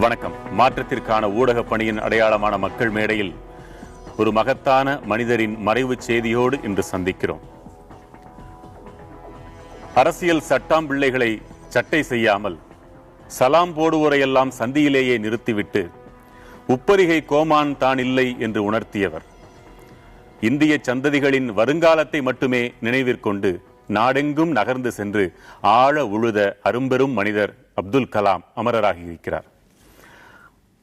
வணக்கம். மாற்றத்திற்கான ஊடக பணியின் அடையாளமான மக்கள் மேடையில் ஒரு மகத்தான மனிதரின் மறைவு செய்தியோடு இன்று சந்திக்கிறோம். அரசியல் சட்டாம்பிள்ளைகளை சட்டை செய்யாமல் சலாம் போடுவோரையெல்லாம் சந்தியிலேயே நிறுத்திவிட்டு உப்பரிகை கோமான் தான் இல்லை என்று உணர்த்தியவர். இந்திய சந்ததிகளின் வருங்காலத்தை மட்டுமே நினைவிற்கொண்டு நாடெங்கும் நகர்ந்து சென்று ஆழ உழுத அரும்பெரும் மனிதர் அப்துல் கலாம் அமரராகி இருக்கிறார்.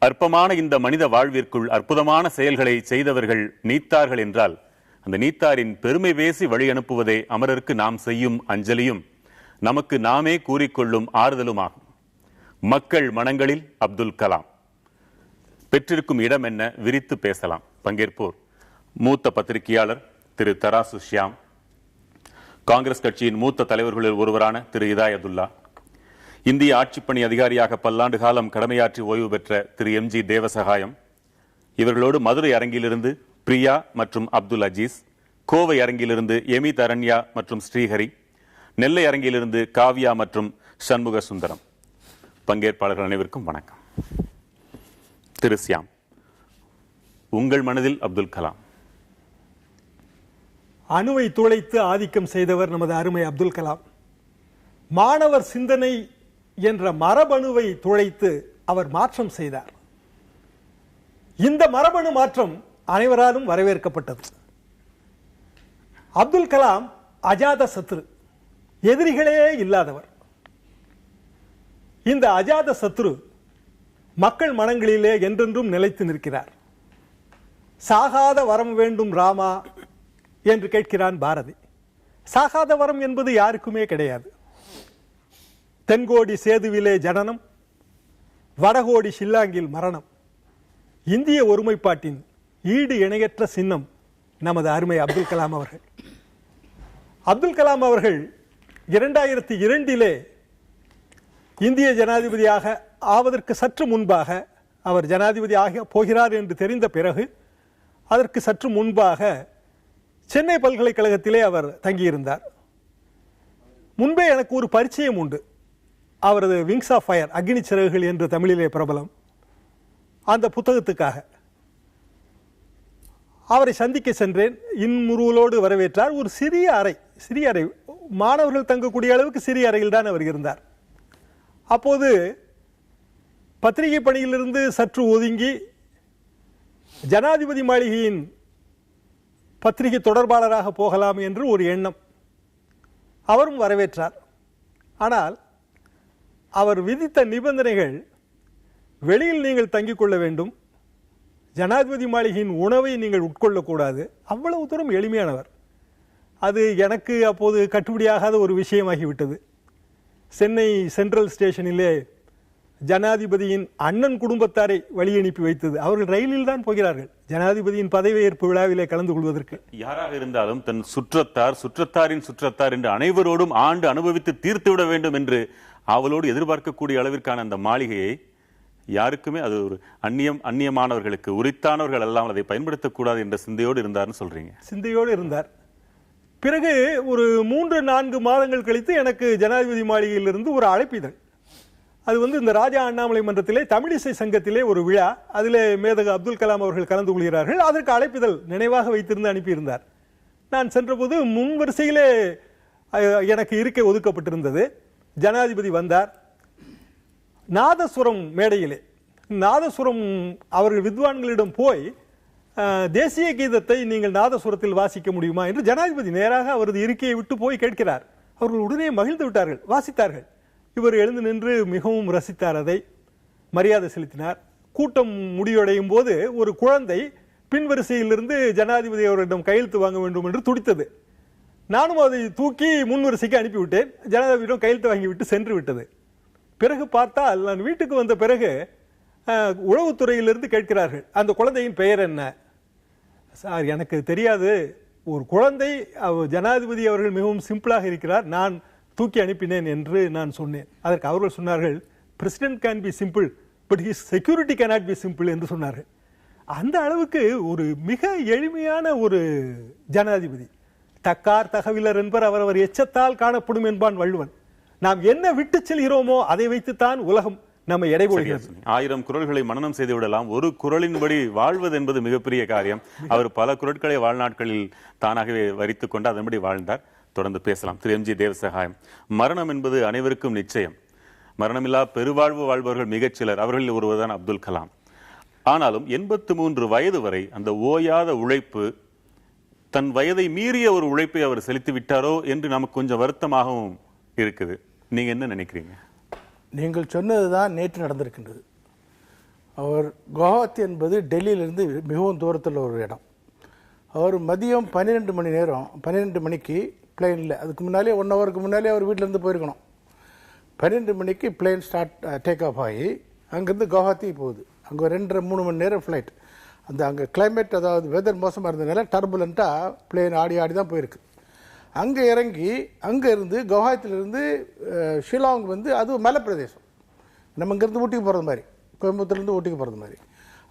அற்பமான இந்த மனித வாழ்விற்குள் அற்புதமான செயல்களை செய்தவர்கள் நீத்தார்கள் என்றால் அந்த நீத்தாரின் பெருமை பேசி வழி அனுப்புவதே அமரருக்கு நாம் செய்யும் அஞ்சலியும் நமக்கு நாமே கூறிக்கொள்ளும் ஆறுதலுமாகும். மக்கள் மனங்களில் அப்துல் கலாம் பெற்றிருக்கும் இடம் என்ன விரித்து பேசலாம். பங்கேற்போர் மூத்த பத்திரிகையாளர் திரு தராசு ஷியாம், காங்கிரஸ் கட்சியின் மூத்த தலைவர்களில் ஒருவரான திரு இதாயதுல்லா, இந்திய ஆட்சிப்பணி அதிகாரியாக பல்லாண்டு காலம் கடமையாற்றி ஓய்வு பெற்ற திரு எம்ஜி தேவசகாயம், இவர்களோடு மதுரை அரங்கிலிருந்து பிரியா மற்றும் அப்துல் அஜீஸ், கோவை அரங்கிலிருந்து எமி தரண்யா மற்றும் ஸ்ரீஹரி, நெல்லை அரங்கிலிருந்து காவ்யா மற்றும் சண்முக சுந்தரம். பங்கேற்பாளர்கள் அனைவருக்கும் வணக்கம். திரு சியாம், உங்கள் மனதில் அப்துல் கலாம். அணுவை துளைத்து ஆதிக்கம் செய்தவர் நமது அருமை அப்துல் கலாம். மாணவர் சிந்தனை என்ற மரபணுவை துளைத்து அவர் மாற்றம் செய்தார். இந்த மரபணு மாற்றம் அனைவராலும் வரவேற்கப்பட்டது. அப்துல் கலாம் அஜாத சத்ரு, எதிரிகளே இல்லாதவர். இந்த அஜாத சத்ரு மக்கள் மனங்களிலே என்றென்றும் நிலைத்து நிற்கிறார். சாகாத வரம் வேண்டும் ராமா என்று கேட்கிறான் பாரதி. சாகாத வரம் என்பது யாருக்குமே கிடையாது. தென்கோடி சேதுவிலே ஜனனம், வடகோடி ஷில்லாங்கில் மரணம். இந்திய ஒருமைப்பாட்டின் ஈடு இணையற்ற சின்னம் நமது அருமை அப்துல் கலாம் அவர்கள். அப்துல் கலாம் அவர்கள் 2002 இந்திய ஜனாதிபதியாக ஆவதற்கு சற்று முன்பாக, அவர் ஜனாதிபதி ஆக போகிறார் என்று தெரிந்த பிறகு அதற்கு சற்று முன்பாக சென்னை பல்கலைக்கழகத்திலே அவர் தங்கியிருந்தார். முன்பே எனக்கு ஒரு பரிச்சயம் உண்டு. அவரது wings of fire, Agni Siragugal என்று தமிழிலே பிரபலம், அந்த புத்தகத்துக்காக அவரை சந்திக்க சென்றேன். இன்முறுவலோடு வரவேற்றார். ஒரு சிறிய அறை, மாணவர்கள் தங்கக்கூடிய அளவுக்கு சிறிய அறையில் தான் அவர் இருந்தார். அப்போது பத்திரிகை பணியிலிருந்து சற்று ஒதுங்கி ஜனாதிபதி மாளிகையின் பத்திரிகை தொடர்பாளராக போகலாம் என்று ஒரு எண்ணம். அவரும் வரவேற்றார். ஆனால் அவர் விதித்த நிபந்தனைகள், வெளியில் நீங்கள் தங்கிக் கொள்ள வேண்டும், ஜனாதிபதி மாளிகையின் உணவை நீங்கள் உட்கொள்ளக்கூடாது. அவ்வளவு தூரம் எளிமையானவர். அது எனக்கு அப்போது கட்டுப்படியாகாத ஒரு விஷயமாகிவிட்டது. சென்னை சென்ட்ரல் ஸ்டேஷனிலே ஜனாதிபதியின் அண்ணன் குடும்பத்தாரை வழி அனுப்பி வைத்தது. அவர்கள் ரயிலில் தான் போகிறார்கள் ஜனாதிபதியின் பதவியேற்பு விழாவிலே கலந்து கொள்வதற்கு. யாராக இருந்தாலும் தன் சுற்றத்தாரின் சுற்றத்தார் என்று அனைவரோடும் ஆண்டு அனுபவித்து தீர்த்து விட வேண்டும் என்று அவளோடு எதிர்பார்க்கக்கூடிய அளவிற்கான அந்த மாளிகையை யாருக்குமே அது ஒரு அந்நியமானவர்களுக்கு உரித்தானவர்கள் எல்லாம் அதை பயன்படுத்தக்கூடாது என்ற சிந்தையோடு இருந்தார்னு சொல்றீங்க. சிந்தையோடு இருந்தார். பிறகு ஒரு 3-4 மாதங்கள் கழித்து எனக்கு ஜனாதிபதி மாளிகையிலிருந்து ஒரு அழைப்பிதழ். அது இந்த ராஜா அண்ணாமலை மன்றத்திலே தமிழிசை சங்கத்திலே ஒரு விழா, அதிலே மேதகு அப்துல் கலாம் அவர்கள் கலந்து கொள்கிறார்கள். அதற்கு அழைப்பிதழ் நினைவாக வைத்திருந்து அனுப்பியிருந்தார். நான் சென்றபோது முன் வரிசையிலே எனக்கு இருக்கை ஒதுக்கப்பட்டிருந்தது. ஜனாதிபதி வந்தார். நாதசுரம் மேடையிலே, நாதசுரம் அவர்கள் வித்வான்களிடம் போய் தேசிய கீதத்தை நீங்கள் நாதசுரத்தில் வாசிக்க முடியுமா என்று ஜனாதிபதி நேராக அவரது இருக்கையை விட்டு போய் கேட்கிறார். அவர்கள் உடனே மகிழ்ந்து விட்டார்கள், வாசித்தார்கள். இவர் எழுந்து நின்று மிகவும் ரசித்தார், அதை மரியாதை செலுத்தினார். கூட்டம் முடிவடையும் போது ஒரு குழந்தை பின்வரிசையிலிருந்து ஜனாதிபதி அவரிடம் கையெழுத்து வாங்க வேண்டும் என்று துடித்தது. நானும் அதை தூக்கி முன்வரிசைக்கு அனுப்பிவிட்டேன். ஜனாதிபதியிடம் கையெழுத்து வாங்கிவிட்டு சென்று விட்டது. பிறகு பார்த்தால் நான் வீட்டுக்கு வந்த பிறகு உளவுத்துறையிலிருந்து கேட்கிறார்கள், அந்த குழந்தையின் பெயர் என்ன? சார், எனக்கு தெரியாது. ஒரு குழந்தை, ஜனாதிபதி அவர்கள் மிகவும் சிம்பிளாக இருக்கிறார், நான் தூக்கி அனுப்பினேன் என்று நான் சொன்னேன். அதற்கு அவர்கள் சொன்னார்கள், president can be simple but his security cannot be simple என்று சொன்னார்கள். அந்த அளவுக்கு ஒரு மிக எளிமையான ஒரு ஜனாதிபதி. தக்கார் தகவிலர் என்பர் அவரவர் எச்சத்தால் காணப்படும் என்பான் வள்ளுவன். நாம் என்ன விட்டு செல்கிறோமோ அதை வைத்துத்தான் உலகம் நம்ம எடை போடுகிறது. 1000 குறள்களை மனனம் செய்து விடலாம், ஒரு குறளின்படி வாழ்வது என்பது மிகப்பெரிய காரியம். அவர் பல குறட்களை வாழ்நாட்களில் தானாகவே வரித்துக் கொண்டு அதன்படி வாழ்ந்தார். தொடர்ந்து பேசலாம். திரு எம்.ஜி. தேவசகாயம், மரணம் என்பது அனைவருக்கும் நிச்சயம். மரணமில்லா பெருவாழ்வு வாழ்பவர்கள் மிகச் சிலர். அவர்களில் ஒருவர் தான் அப்துல் கலாம். ஆனாலும் 83 வயது வரை அந்த ஓயாத உழைப்பு, தன் வயதை மீறிய ஒரு உழைப்பை அவர் செலுத்தி விட்டாரோ என்று நமக்கு கொஞ்சம் வருத்தமாகவும் இருக்குது. நீங்க என்ன நினைக்கிறீங்க? நீங்கள் சொன்னதுதான் நேற்று நடந்திருக்கின்றது. அவர் குவஹாத்தி என்பது டெல்லியிலிருந்து மிகவும் தூரத்தில் ஒரு இடம். அவர் மதியம் 12 மணிக்கு பிளேனில், அதுக்கு முன்னாலே 1 ஹவருக்கு முன்னாலே அவர் வீட்டிலேருந்து போயிருக்கணும். 12 மணிக்கு பிளேன் டேக் ஆஃப் ஆகி அங்கேருந்து குவஹாத்தி போகுது. அங்கே 2-3 மணி நேரம் ஃப்ளைட். அங்கே கிளைமேட், அதாவது வெதர் மோசமாக இருந்ததுனால டர்புலண்ட்டாக பிளேன் ஆடி தான் போயிருக்கு. அங்கே இறங்கி அங்கே இருந்து குவஹாத்திலிருந்து ஷிலாங் வந்து அது மலை பிரதேசம். நம்ம இங்கேருந்து ஊட்டிக்கு போகிறது மாதிரி, கோயம்புத்தூர்லேருந்து ஊட்டிக்கு போகிறது மாதிரி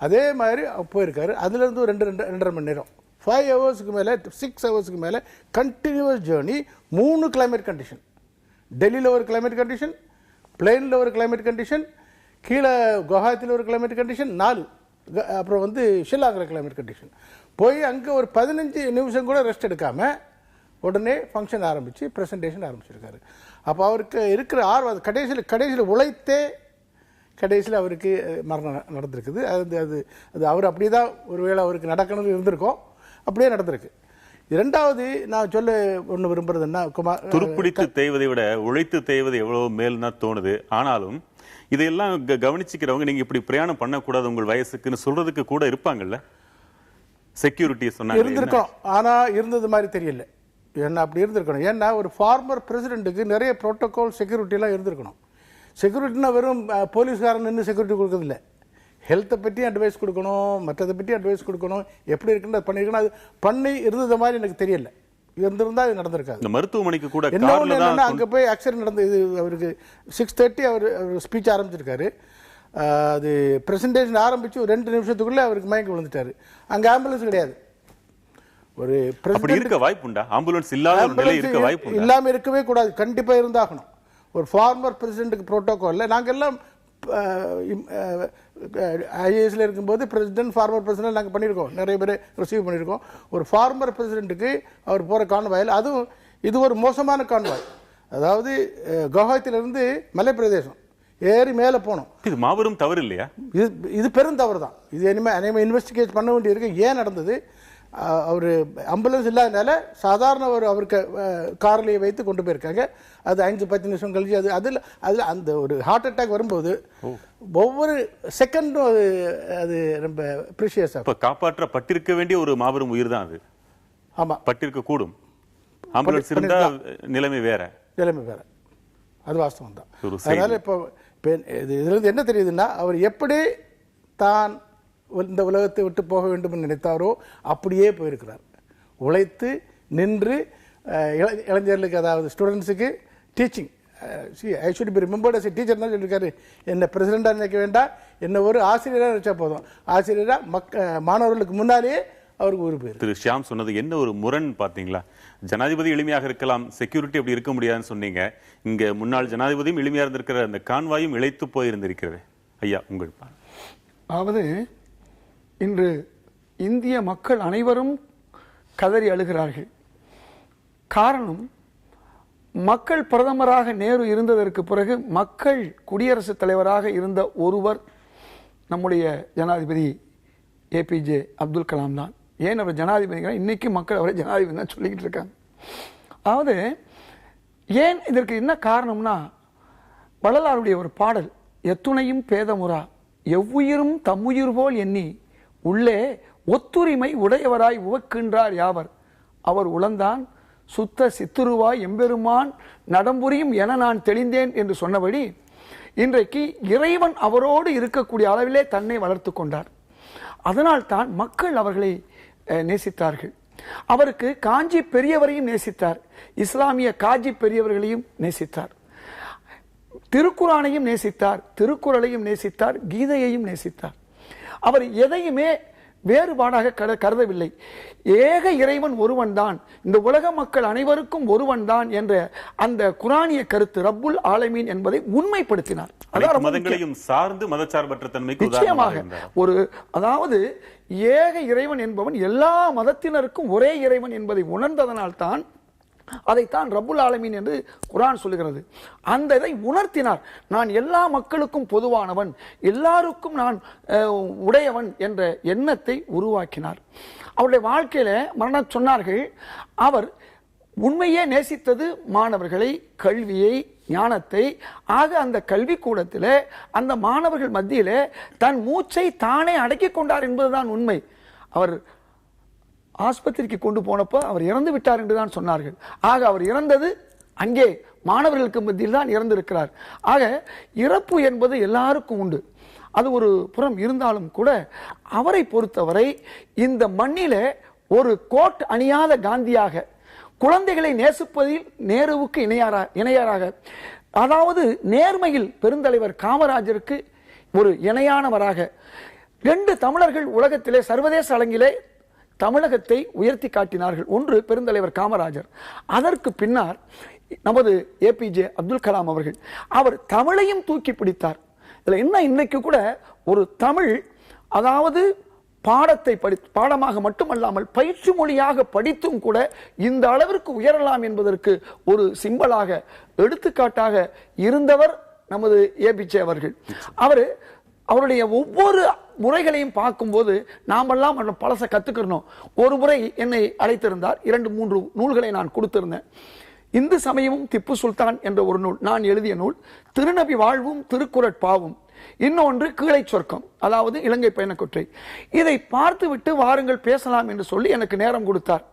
அதே மாதிரி போயிருக்காரு. அதுலேருந்து 2-2.5 மணி நேரம், 5 ஹவர்ஸுக்கு மேலே, 6 ஹவர்ஸுக்கு மேலே கண்டினியூஸ் ஜேர்னி. 3 climate condition. டெல்லியில் ஒரு கிளைமேட் கண்டிஷன், பிளேனில் ஒரு கிளைமேட் கண்டிஷன், கீழே குவஹாத்தியில் ஒரு கிளைமேட் கண்டிஷன், 4, அப்புறம் வந்து ஷில்லாங்கில் கிளைமேட் கண்டிஷன். போய் அங்கே ஒரு 15 நிமிஷம் கூட ரெஸ்ட் எடுக்காமல் உடனே ஃபங்க்ஷன் ஆரம்பித்து ப்ரெசன்டேஷன் ஆரம்பிச்சிருக்காரு. அப்போ அவருக்கு இருக்கிற ஆர்வம், கடைசியில் உழைத்தே கடைசியில் அவருக்கு மரணம் நடந்திருக்குது. அது அவர் அப்படியே தான் ஒருவேளை அவருக்கு நடக்கணும்னு இருந்திருக்கோம், அப்படியே நடந்திருக்கு. இரண்டாவது நான் சொல்ல ஒன்று விரும்புறதுன்னா, துருப்பிடித்து தேய்வதை விட உழைத்து தேய்வது எவ்வளவு மேல் தான் தோணுது. ஆனாலும் இதையெல்லாம் கவனிச்சுக்கிறவங்க, நீங்க இப்படி பிரயாணம் பண்ணக்கூடாது உங்கள் வயசுக்குன்னு சொல்றதுக்கு கூட இருப்பாங்கல்ல. செக்யூரிட்டி சொன்னாங்க இருந்திருக்கணும், ஆனா இருந்தது மாதிரி தெரியல. ஏன்னா அப்படி இருந்திருக்கணும். ஏன்னா ஒரு ஃபார்மர் பிரசிடென்ட்டுக்கு நிறைய ப்ரோட்டோகால் செக்யூரிட்டிலாம் இருந்திருக்கணும். செக்யூரிட்டினா வெறும் போலீஸ்காரன் நின்று செக்யூரிட்டி கொடுக்கறதில்ல. ஹெல்த்தை பற்றி அட்வைஸ் கொடுக்கணும், மற்றதை பற்றி அட்வைஸ் கொடுக்கணும், எப்படி இருக்குன்னு அது பண்ணியிருக்கணும். அது பண்ணி இருந்தது மாதிரி எனக்கு தெரியல. இருந்திருந்தா இது நடந்திருக்காது. இந்த மருத்துவமனைக்கு கூட என்ன அங்கே போய் ஆக்சிடென்ட் நடந்து, இது அவருக்கு 6:30 அவர் ஸ்பீச் ஆரம்பிச்சிருக்காரு. அது பிரசன்டேஷன் ஆரம்பிச்சு 2 நிமிஷத்துக்குள்ளே அவருக்கு மயக்கம் விழுந்துட்டாரு. அங்கே ஆம்புலன்ஸ் கிடையாது. ஒரு இருக்க வாய்ப்புண்டா? ஆம்புலன்ஸ் இல்லாம இருக்கவே கூடாது, கண்டிப்பா இருந்தாகணும். ஒரு ஃபார்மர் பிரசிடென்ட்டுக்கு புரோட்டோகால்ல நாங்கள் எல்லாம் ஐஏஎஸ்ல இருக்கும்போது பிரசிடென்ட், ஃபார்மர் பிரசிடென்ட் நாங்கள் பண்ணியிருக்கோம், நிறைய பேர் ரிசீவ் பண்ணியிருக்கோம். ஒரு ஃபார்மர் பிரசிடென்ட்டுக்கு அவர் போகிற கான்வாயில், அதுவும் இது ஒரு மோசமான கான்வாய். அதாவது குவஹாத்திலிருந்து மலை பிரதேசம் ஏறி மேலே போனோம். இது மாபெரும் தவறு இல்லையா? இது பெரும் தவறு தான். இது இனிமேல் இன்வெஸ்டிகேட் பண்ண வேண்டியிருக்கு. ஏன் நடந்தது? அவர் ஆம்புலன்ஸ் இல்லாதனால சாதாரண ஒரு அவருக்கு கார்லேயே வைத்து கொண்டு போயிருக்காங்க. அது 5-10 நிமிஷம் கழிச்சு அதில் அந்த ஒரு ஹார்ட் அட்டாக் வரும்போது ஒவ்வொரு செகண்டும் அது ரொம்ப ப்ரிஷியஸாக. இப்போ காப்பாற்றப்பட்டிருக்க வேண்டிய ஒரு மாபெரும் உயிர் தான் அது. ஆமாம், பட்டிருக்க கூடும். ஆம்புலன்ஸ் இருந்தால் நிலைமை வேற. அது வாஸ்தவம் தான். அதனால இப்போ இதுலேருந்து என்ன தெரியுதுன்னா, அவர் எப்படி தான் இந்த உலகத்தை விட்டு போக வேண்டும் என்று நினைத்தாரோ அப்படியே போயிருக்கிறார். உழைத்து நின்று இளைஞர்களுக்கு, அதாவது ஸ்டூடெண்ட்ஸுக்கு teaching. I should be remembered as a teacher தான் சொல்லியிருக்காரு. என்ன பிரசிடெண்டாக நினைக்க வேண்டாம், என்ன ஒரு ஆசிரியராக நினைச்சா போதும். ஆசிரியராக மாணவர்களுக்கு முன்னாலேயே அவருக்கு ஒரு பேர். திரு ஷியாம் சொன்னது என்ன ஒரு முரண் பார்த்தீங்களா? ஜனாதிபதி எளிமையாக இருக்கலாம், செக்யூரிட்டி அப்படி இருக்க முடியாதுன்னு சொன்னீங்க. இங்க முன்னாள் ஜனாதிபதியும் எளிமையாக இருந்திருக்கிற அந்த கான்வாயும் இழைத்து போயிருந்திருக்கிறது. ஐயா உங்கள் அதாவது இன்று இந்திய மக்கள் அனைவரும் கதறி அழுகிறார்கள். காரணம், மக்கள் பிரதமராக நேரு இருந்ததற்கு பிறகு மக்கள் குடியரசுத் தலைவராக இருந்த ஒருவர் நம்முடைய ஜனாதிபதி ஏபிஜே அப்துல் கலாம் தான். ஏன் அவர் ஜனாதிபதி? இன்னைக்கு மக்கள் அவரை ஜனாதிபதி தான் சொல்லிக்கிட்டு இருக்காங்க. அதாவது ஏன் இதற்கு என்ன காரணம்னா, வள்ளலாருடைய ஒரு பாடல், எத்துணையும் பேதமுறா எவ்வுயிரும் தம்முயிர் போல் எண்ணி உள்ளே ஒத்துரிமை உடையவராய் உவக்கின்றார் யாவர் அவர் உளந்தான் சுத்த சித்துருவாய் எம்பெருமான் நடம்புரியும் என நான் தெளிந்தேன் என்று சொன்னபடி இன்றைக்கு இறைவன் அவரோடு இருக்கக்கூடிய அளவிலே தன்னை வளர்த்து கொண்டார். அதனால் தான் மக்கள் அவர்களை நேசித்தார்கள். அவருக்கு காஞ்சி பெரியவரையும் நேசித்தார், இஸ்லாமிய காஜி பெரியவர்களையும் நேசித்தார், திருக்குரானையும் நேசித்தார், திருக்குறளையும் நேசித்தார், கீதையையும் நேசித்தார். அவர் எதையுமே வேறுபாடாக கருதவில்லை. ஏக இறைவன் ஒருவன் தான், இந்த உலக மக்கள் அனைவருக்கும் ஒருவன் தான் என்ற அந்த குரானிய கருத்து ரப்புல் ஆலமீன் என்பதை உண்மைப்படுத்தினார். மதங்களையும் சார்ந்து மதச்சார்பற்ற தன்மைக்கு நிச்சயமாக அதாவது ஏக இறைவன் என்பவன் எல்லா மதத்தினருக்கும் ஒரே இறைவன் என்பதை உணர்ந்ததனால் தான் அதைத்தான் ரப்புல் ஆலமீன் என்று குர்ஆன் சொல்லுகிறது. அந்த இதை உணர்த்தினார். நான் எல்லா மக்களுக்கும் பொதுவானவன், எல்லாருக்கும் நான் உடையவன் என்ற எண்ணத்தை உருவாக்கினார். அவருடைய வாழ்க்கையில மரண சொன்னார்கள், அவர் உண்மையே நேசித்தது மாணவர்களை, கல்வியை, ஞானத்தை. ஆக அந்த கல்வி கூடத்தில் அந்த மாணவர்கள் மத்தியிலே தன் மூச்சை தானே அடக்கிக் கொண்டார் என்பதுதான் உண்மை. அவர் ஆஸ்பத்திரிக்கு கொண்டு போனப்போ அவர் இறந்து விட்டார் என்றுதான் சொன்னார்கள். ஆக அவர் இறந்தது அங்கே மாணவர்களுக்கு மத்தியில் தான் இறந்திருக்கிறார். ஆக இறப்பு என்பது எல்லாருக்கும் உண்டு. அது ஒரு புறம் இருந்தாலும் கூட அவரை பொறுத்தவரை இந்த மண்ணிலே ஒரு கோட் அணியாத காந்தியாக, குழந்தைகளை நேசிப்பதில் நேருவுக்கு இணையாராக, அதாவது நேர்மையில் பெருந்தலைவர் காமராஜருக்கு ஒரு இணையானவராக, 2 தமிழர்கள் உலகத்திலே சர்வதேச அரங்கிலே தமிழகத்தை உயர்த்தி காட்டினார்கள். ஒன்று பெருந்தலைவர் காமராஜர், அதற்கு பின்னால் நமது ஏபிஜே அப்துல் கலாம் அவர்கள். அவர் தமிழையும் தூக்கி பிடித்தார். இதுல என்ன, இன்னைக்கு கூட ஒரு தமிழ், அதாவது பாடத்தை பாடமாக மட்டுமல்லாமல் பயிற்சி மொழியாக படித்தும் கூட இந்த அளவிற்கு உயரலாம் என்பதற்கு ஒரு சிம்பலாக, எடுத்துக்காட்டாக இருந்தவர் நமது ஏபிஜே அவர்கள். அவருடைய ஒவ்வொரு முறைகளையும் பார்க்கும்போது நாமெல்லாம் பழச கத்துக்கிறோம். ஒரு முறை என்னை அழைத்திருந்தார், 2-3 நூல்களை நான் கொடுத்திருந்தேன். இந்து சமயமும் திப்பு சுல்தான் என்ற ஒரு நூல், நான் எழுதிய நூல். திருநபி வாழ்வும் திருக்குறட்பாவும், இன்னொன்று கீழை சொர்க்கம், அதாவது இலங்கை பயணக்கொற்றை. இதை பார்த்துவிட்டு வாருங்கள் பேசலாம் என்று சொல்லி எனக்கு நேரம் கொடுத்தார்.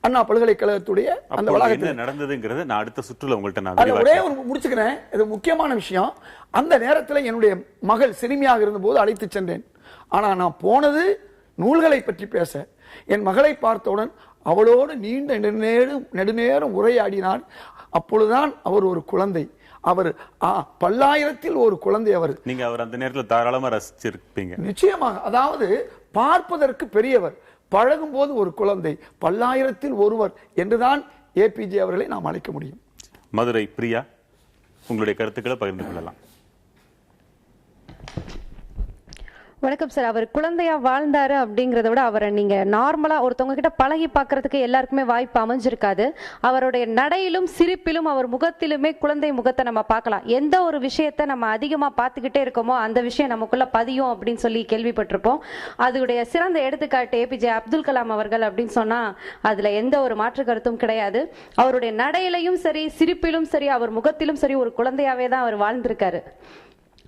அண்ணா பல்கலைக்கழகத்துடைய அந்த வளாகத்தில் நடந்ததுங்கிறது நான் அடுத்த சுற்றுல உங்கள்கிட்ட ஒரே ஒரு முடிச்சுக்கிறேன். இது முக்கியமான விஷயம். அந்த நேரத்தில் என்னுடைய மகள் சிறுமியாக இருந்த போது அழைத்து சென்றேன். ஆனா நான் போனது நூல்களை பற்றி பேச. என் மகளை பார்த்தவுடன் அவளோடு நீண்ட நெடுநேரம் உரையாடினார். அப்பொழுதுதான் அவர் ஒரு குழந்தை. அவர் பல்லாயிரத்தில் ஒரு குழந்தை. நீங்க அவர் அந்த நேரத்தில் தாராளமா ரசிச்சிருப்பீங்க. நிச்சயமாக. அதாவது பார்ப்பதற்கு பெரியவர், பழகும் போது ஒரு குழந்தை, பல்லாயிரத்தில் ஒருவர் என்றுதான் ஏபிஜே அவர்களை நாம் அழைக்க முடியும். மதுரை பிரியா, உங்களுடைய கருத்துக்களை பகிர்ந்து கொள்ளலாம். வணக்கம் சார். அவர் குழந்தையா வாழ்ந்தாரு அப்படிங்கறத விட அவரை நீங்க நார்மலா ஒருத்தவங்க கிட்ட பழகி பார்க்கறதுக்கு எல்லாருக்குமே வாய்ப்பு அமைஞ்சிருக்காது. அவருடைய நடையிலும் சிரிப்பிலும் அவர் முகத்திலுமே குழந்தை முகத்தை நம்ம பார்க்கலாம். எந்த ஒரு விஷயத்த நம்ம அதிகமா பார்த்துக்கிட்டே இருக்கோமோ அந்த விஷயம் நமக்குள்ள பதியும் அப்படின்னு சொல்லி கேள்விப்பட்டிருப்போம். அதோடைய சிறந்த எடுத்துக்காட்டு ஏபிஜே அப்துல் கலாம் அவர்கள் அப்படின்னு சொன்னா அதுல எந்த ஒரு மாற்று கருத்தும் கிடையாது. அவருடைய நடையிலையும் சரி, சிரிப்பிலும் சரி, அவர் முகத்திலும் சரி ஒரு குழந்தையாவே தான் அவர் வாழ்ந்திருக்காரு.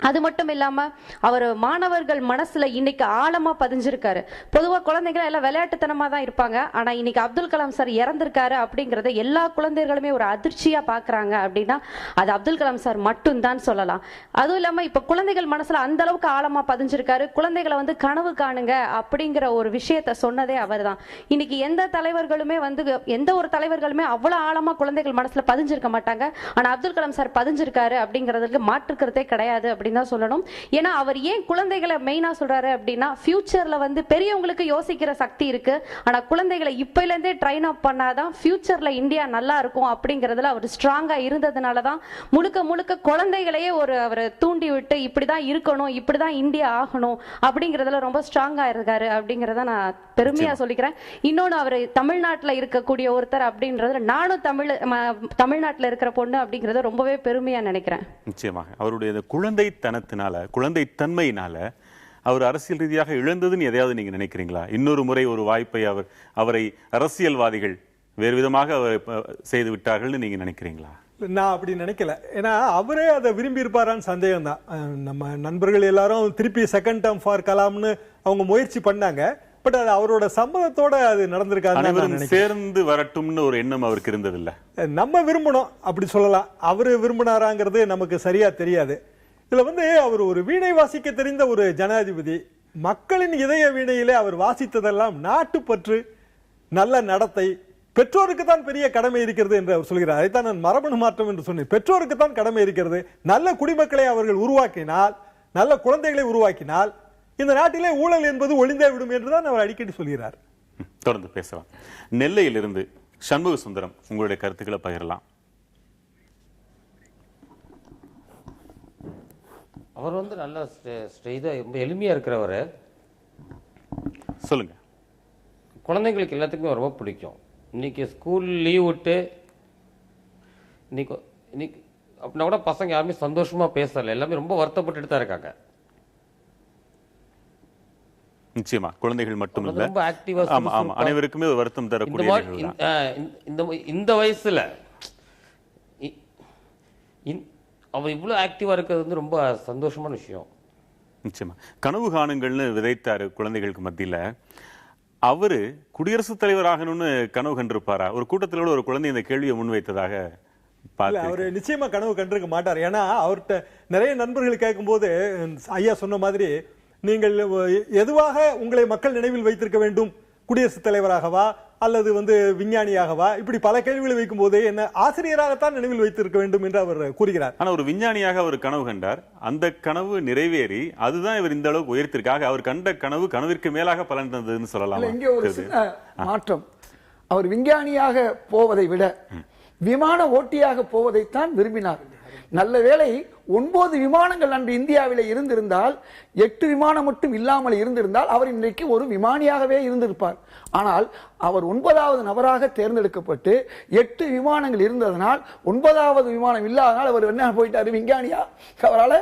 அது மட்டும் இல்லாம அவர் மாணவர்கள் மனசுல இன்னைக்கு ஆழமா பதிஞ்சிருக்காரு. பொதுவா குழந்தைகள் எல்லாம் விளையாட்டுத்தனமா தான் இருப்பாங்க. ஆனா இன்னைக்கு அப்துல் கலாம் சார் இறந்திருக்காரு அப்படிங்கறத எல்லா குழந்தைகளுமே ஒரு அதிர்ச்சியா பாக்குறாங்க அப்படின்னா அது அப்துல் கலாம் சார் மட்டும் தான் சொல்லலாம். அதுவும் இல்லாம இப்ப குழந்தைகள் மனசுல அந்த அளவுக்கு ஆழமா பதிஞ்சிருக்காரு. குழந்தைகளை வந்து கனவு காணுங்க அப்படிங்கிற ஒரு விஷயத்த சொன்னதே அவர் தான். இன்னைக்கு எந்த தலைவர்களுமே எந்த ஒரு தலைவர்களுமே அவ்வளவு ஆழமா குழந்தைகள் மனசுல பதிஞ்சிருக்க மாட்டாங்க. ஆனா அப்துல் கலாம் சார் பதிஞ்சிருக்காரு அப்படிங்கறதுக்கு மாற்றுக்கிறதே கிடையாது அப்படின்னு தான் சொல்லணும். ஏன்னா அவர் ஏன் குழந்தைகளை மெயினா சொல்றாரு அப்படின்னா ஃபியூச்சர்ல பெரியவங்களுக்கு யோசிக்கிற சக்தி இருக்கு. ஆனா குழந்தைகளை இப்பையில இருந்தே ட்ரெயின் அப் பண்ணாதான் ஃபியூச்சர்ல இந்தியா நல்லா இருக்கும் அப்படிங்கறதுல அவர் ஸ்ட்ராங்கா இருந்ததுனாலதான் முழுக்க முழுக்க குழந்தைகளையே அவர் தூண்டி விட்டு இப்படிதான் இருக்கணும், இப்படிதான் இந்தியா ஆகணும் அப்படிங்கறதுல ரொம்ப ஸ்ட்ராங்கா இருக்காரு அப்படிங்கறத நான் பெருமையா சொல்லிக்கிறேன். இன்னொன்னு அவர் தமிழ்நாட்டுல இருக்கக்கூடிய ஒருத்தர் அப்படின்றது, நானும் தமிழ்நாட்டுல இருக்கிற பொண்ணு அப்படிங்கறத ரொம்பவே பெருமையா நினைக்கிறேன். நிச்சயமாக அவருடைய குழந்தைத்தனத்தினால, குழந்தைத்தன்மையினால அவர் அரசியல் ரீதியாக இழந்ததுன்னு எதையாவது நீங்க நினைக்கிறீங்களா? இன்னொரு முறை ஒரு வாய்ப்பை அவரை அரசியல்வாதிகள் வேறு விதமாக செய்து விட்டார்கள்னு நீங்க நினைக்கிறீங்களா? நான் அப்படி நினைக்கல. ஏன்னா அவரே அதை விரும்பி இருப்பாரான்னு சந்தேகம் தான். நம்ம நண்பர்கள் எல்லாரும் திருப்பி செகண்ட் டேர்ம் ஃபார் கலாம்னு அவங்க முயற்சி பண்ணாங்க. பட் அது அவரோட சம்மதத்தோட அது நடந்திருக்காது. சேர்ந்து வரட்டும்னு ஒரு எண்ணம் அவருக்கு இருந்ததில்ல. நம்ம விரும்பணும் அப்படி சொல்லலாம். அவரு விரும்பினாராங்கிறது நமக்கு சரியா தெரியாது. இதுல அவர் ஒரு வீணை வாசிக்க தெரிந்த ஒரு ஜனாதிபதி. மக்களின் இதய வீணையிலே அவர் வாசித்ததெல்லாம் நாட்டுப்பற்று, நல்ல நடத்தை. பெற்றோருக்கு தான் பெரிய கடமை இருக்கிறது என்று அவர் சொல்கிறார். அதைத்தான் நான் மரபணு மாற்றம் என்று சொன்னேன். பெற்றோருக்கு தான் கடமை இருக்கிறது. நல்ல குடிமக்களை அவர்கள் உருவாக்கினால், நல்ல குழந்தைகளை உருவாக்கினால் இந்த நாட்டிலே ஊழல் என்பது ஒளிந்தே விடும் என்றுதான் அவர் அடிக்கடி சொல்கிறார். தொடர்ந்து பேசலாம். நெல்லையிலிருந்து சண்முக சுந்தரம், உங்களுடைய கருத்துக்களை பகிரலாம். அவர் வந்து நல்ல ரொம்ப எளிமையா இருக்கிறவர். சொல்லுங்க. குழந்தைங்களுக்கு எல்லாத்துக்குமே ரொம்ப பிடிக்கும். இன்னைக்கு ஸ்கூல் லீவ் விட்டு இன்னைக்கு அப்படின்னா கூட பசங்க யாருமே சந்தோஷமா பேசல, எல்லாமே ரொம்ப வருத்தப்பட்டுட்டு தான் இருக்காங்க. நிச்சயமா குழந்தைகள் மட்டும் இல்ல, ரொம்ப ஆக்டிவா அனைவருக்குமே ஒரு வருத்தம் தரக்கூடிய இந்த வயசுல அவர் இவ்வளவு ஆக்டிவா இருக்கிறது வந்து ரொம்ப சந்தோஷமான விஷயம். நிச்சயமா கனவு காணுங்கள்னு விதைத்தாரு குழந்தைகளுக்கு மத்தியில. அவரு குடியரசுத் தலைவர் ஆகணும்னு கனவு கண்டிருப்பாரா? ஒரு கூட்டத்திலோட ஒரு குழந்தை இந்த கேள்வியை முன்வைத்ததாக அவரு நிச்சயமா கனவு கண்டிருக்க மாட்டார். ஏன்னா அவர்கிட்ட நிறைய நண்பர்கள் கேட்கும் போது ஐயா சொன்ன மாதிரி நீங்கள் எதுவாக உங்களை மக்கள் நினைவில் வைத்திருக்க வேண்டும், குடியரசுத் தலைவராகவா அல்லது விஞ்ஞானியாகவா, இப்படி பல கேள்விகளை வைக்கும் போதே என்ன ஆசிரியராகத்தான் நினைவில் வைத்திருக்க வேண்டும் என்று அவர் கூறுகிறார். ஆனா ஒரு விஞ்ஞானியாக அவர் கனவு கண்டார். அந்த கனவு நிறைவேறி அதுதான் இவர் இந்த அளவுக்கு உயர்த்திருக்காக. அவர் கண்ட கனவு கனவிற்கு மேலாக பலன் தந்ததுன்னு சொல்லலாம். இங்கே ஒரு சின்ன மாற்றம். அவர் விஞ்ஞானியாக போவதை விட விமான ஓட்டியாக போவதைத்தான் விரும்பினார். நல்ல வேளை 9 விமானங்கள் அன்று இந்தியாவில் இருந்திருந்தால், 8 விமானம் மட்டும் இல்லாமல் இருந்திருந்தால் அவர் இன்றைக்கு ஒரு விமானியாகவே இருந்திருப்பார். ஆனால் அவர் 9வது நபராக தேர்ந்தெடுக்கப்பட்டு 8 விமானங்கள் இருந்ததனால் 9வது விமானம் இல்லாதனால் அவர் என்ன போயிட்டாரு, விஞ்ஞானியா அவரால்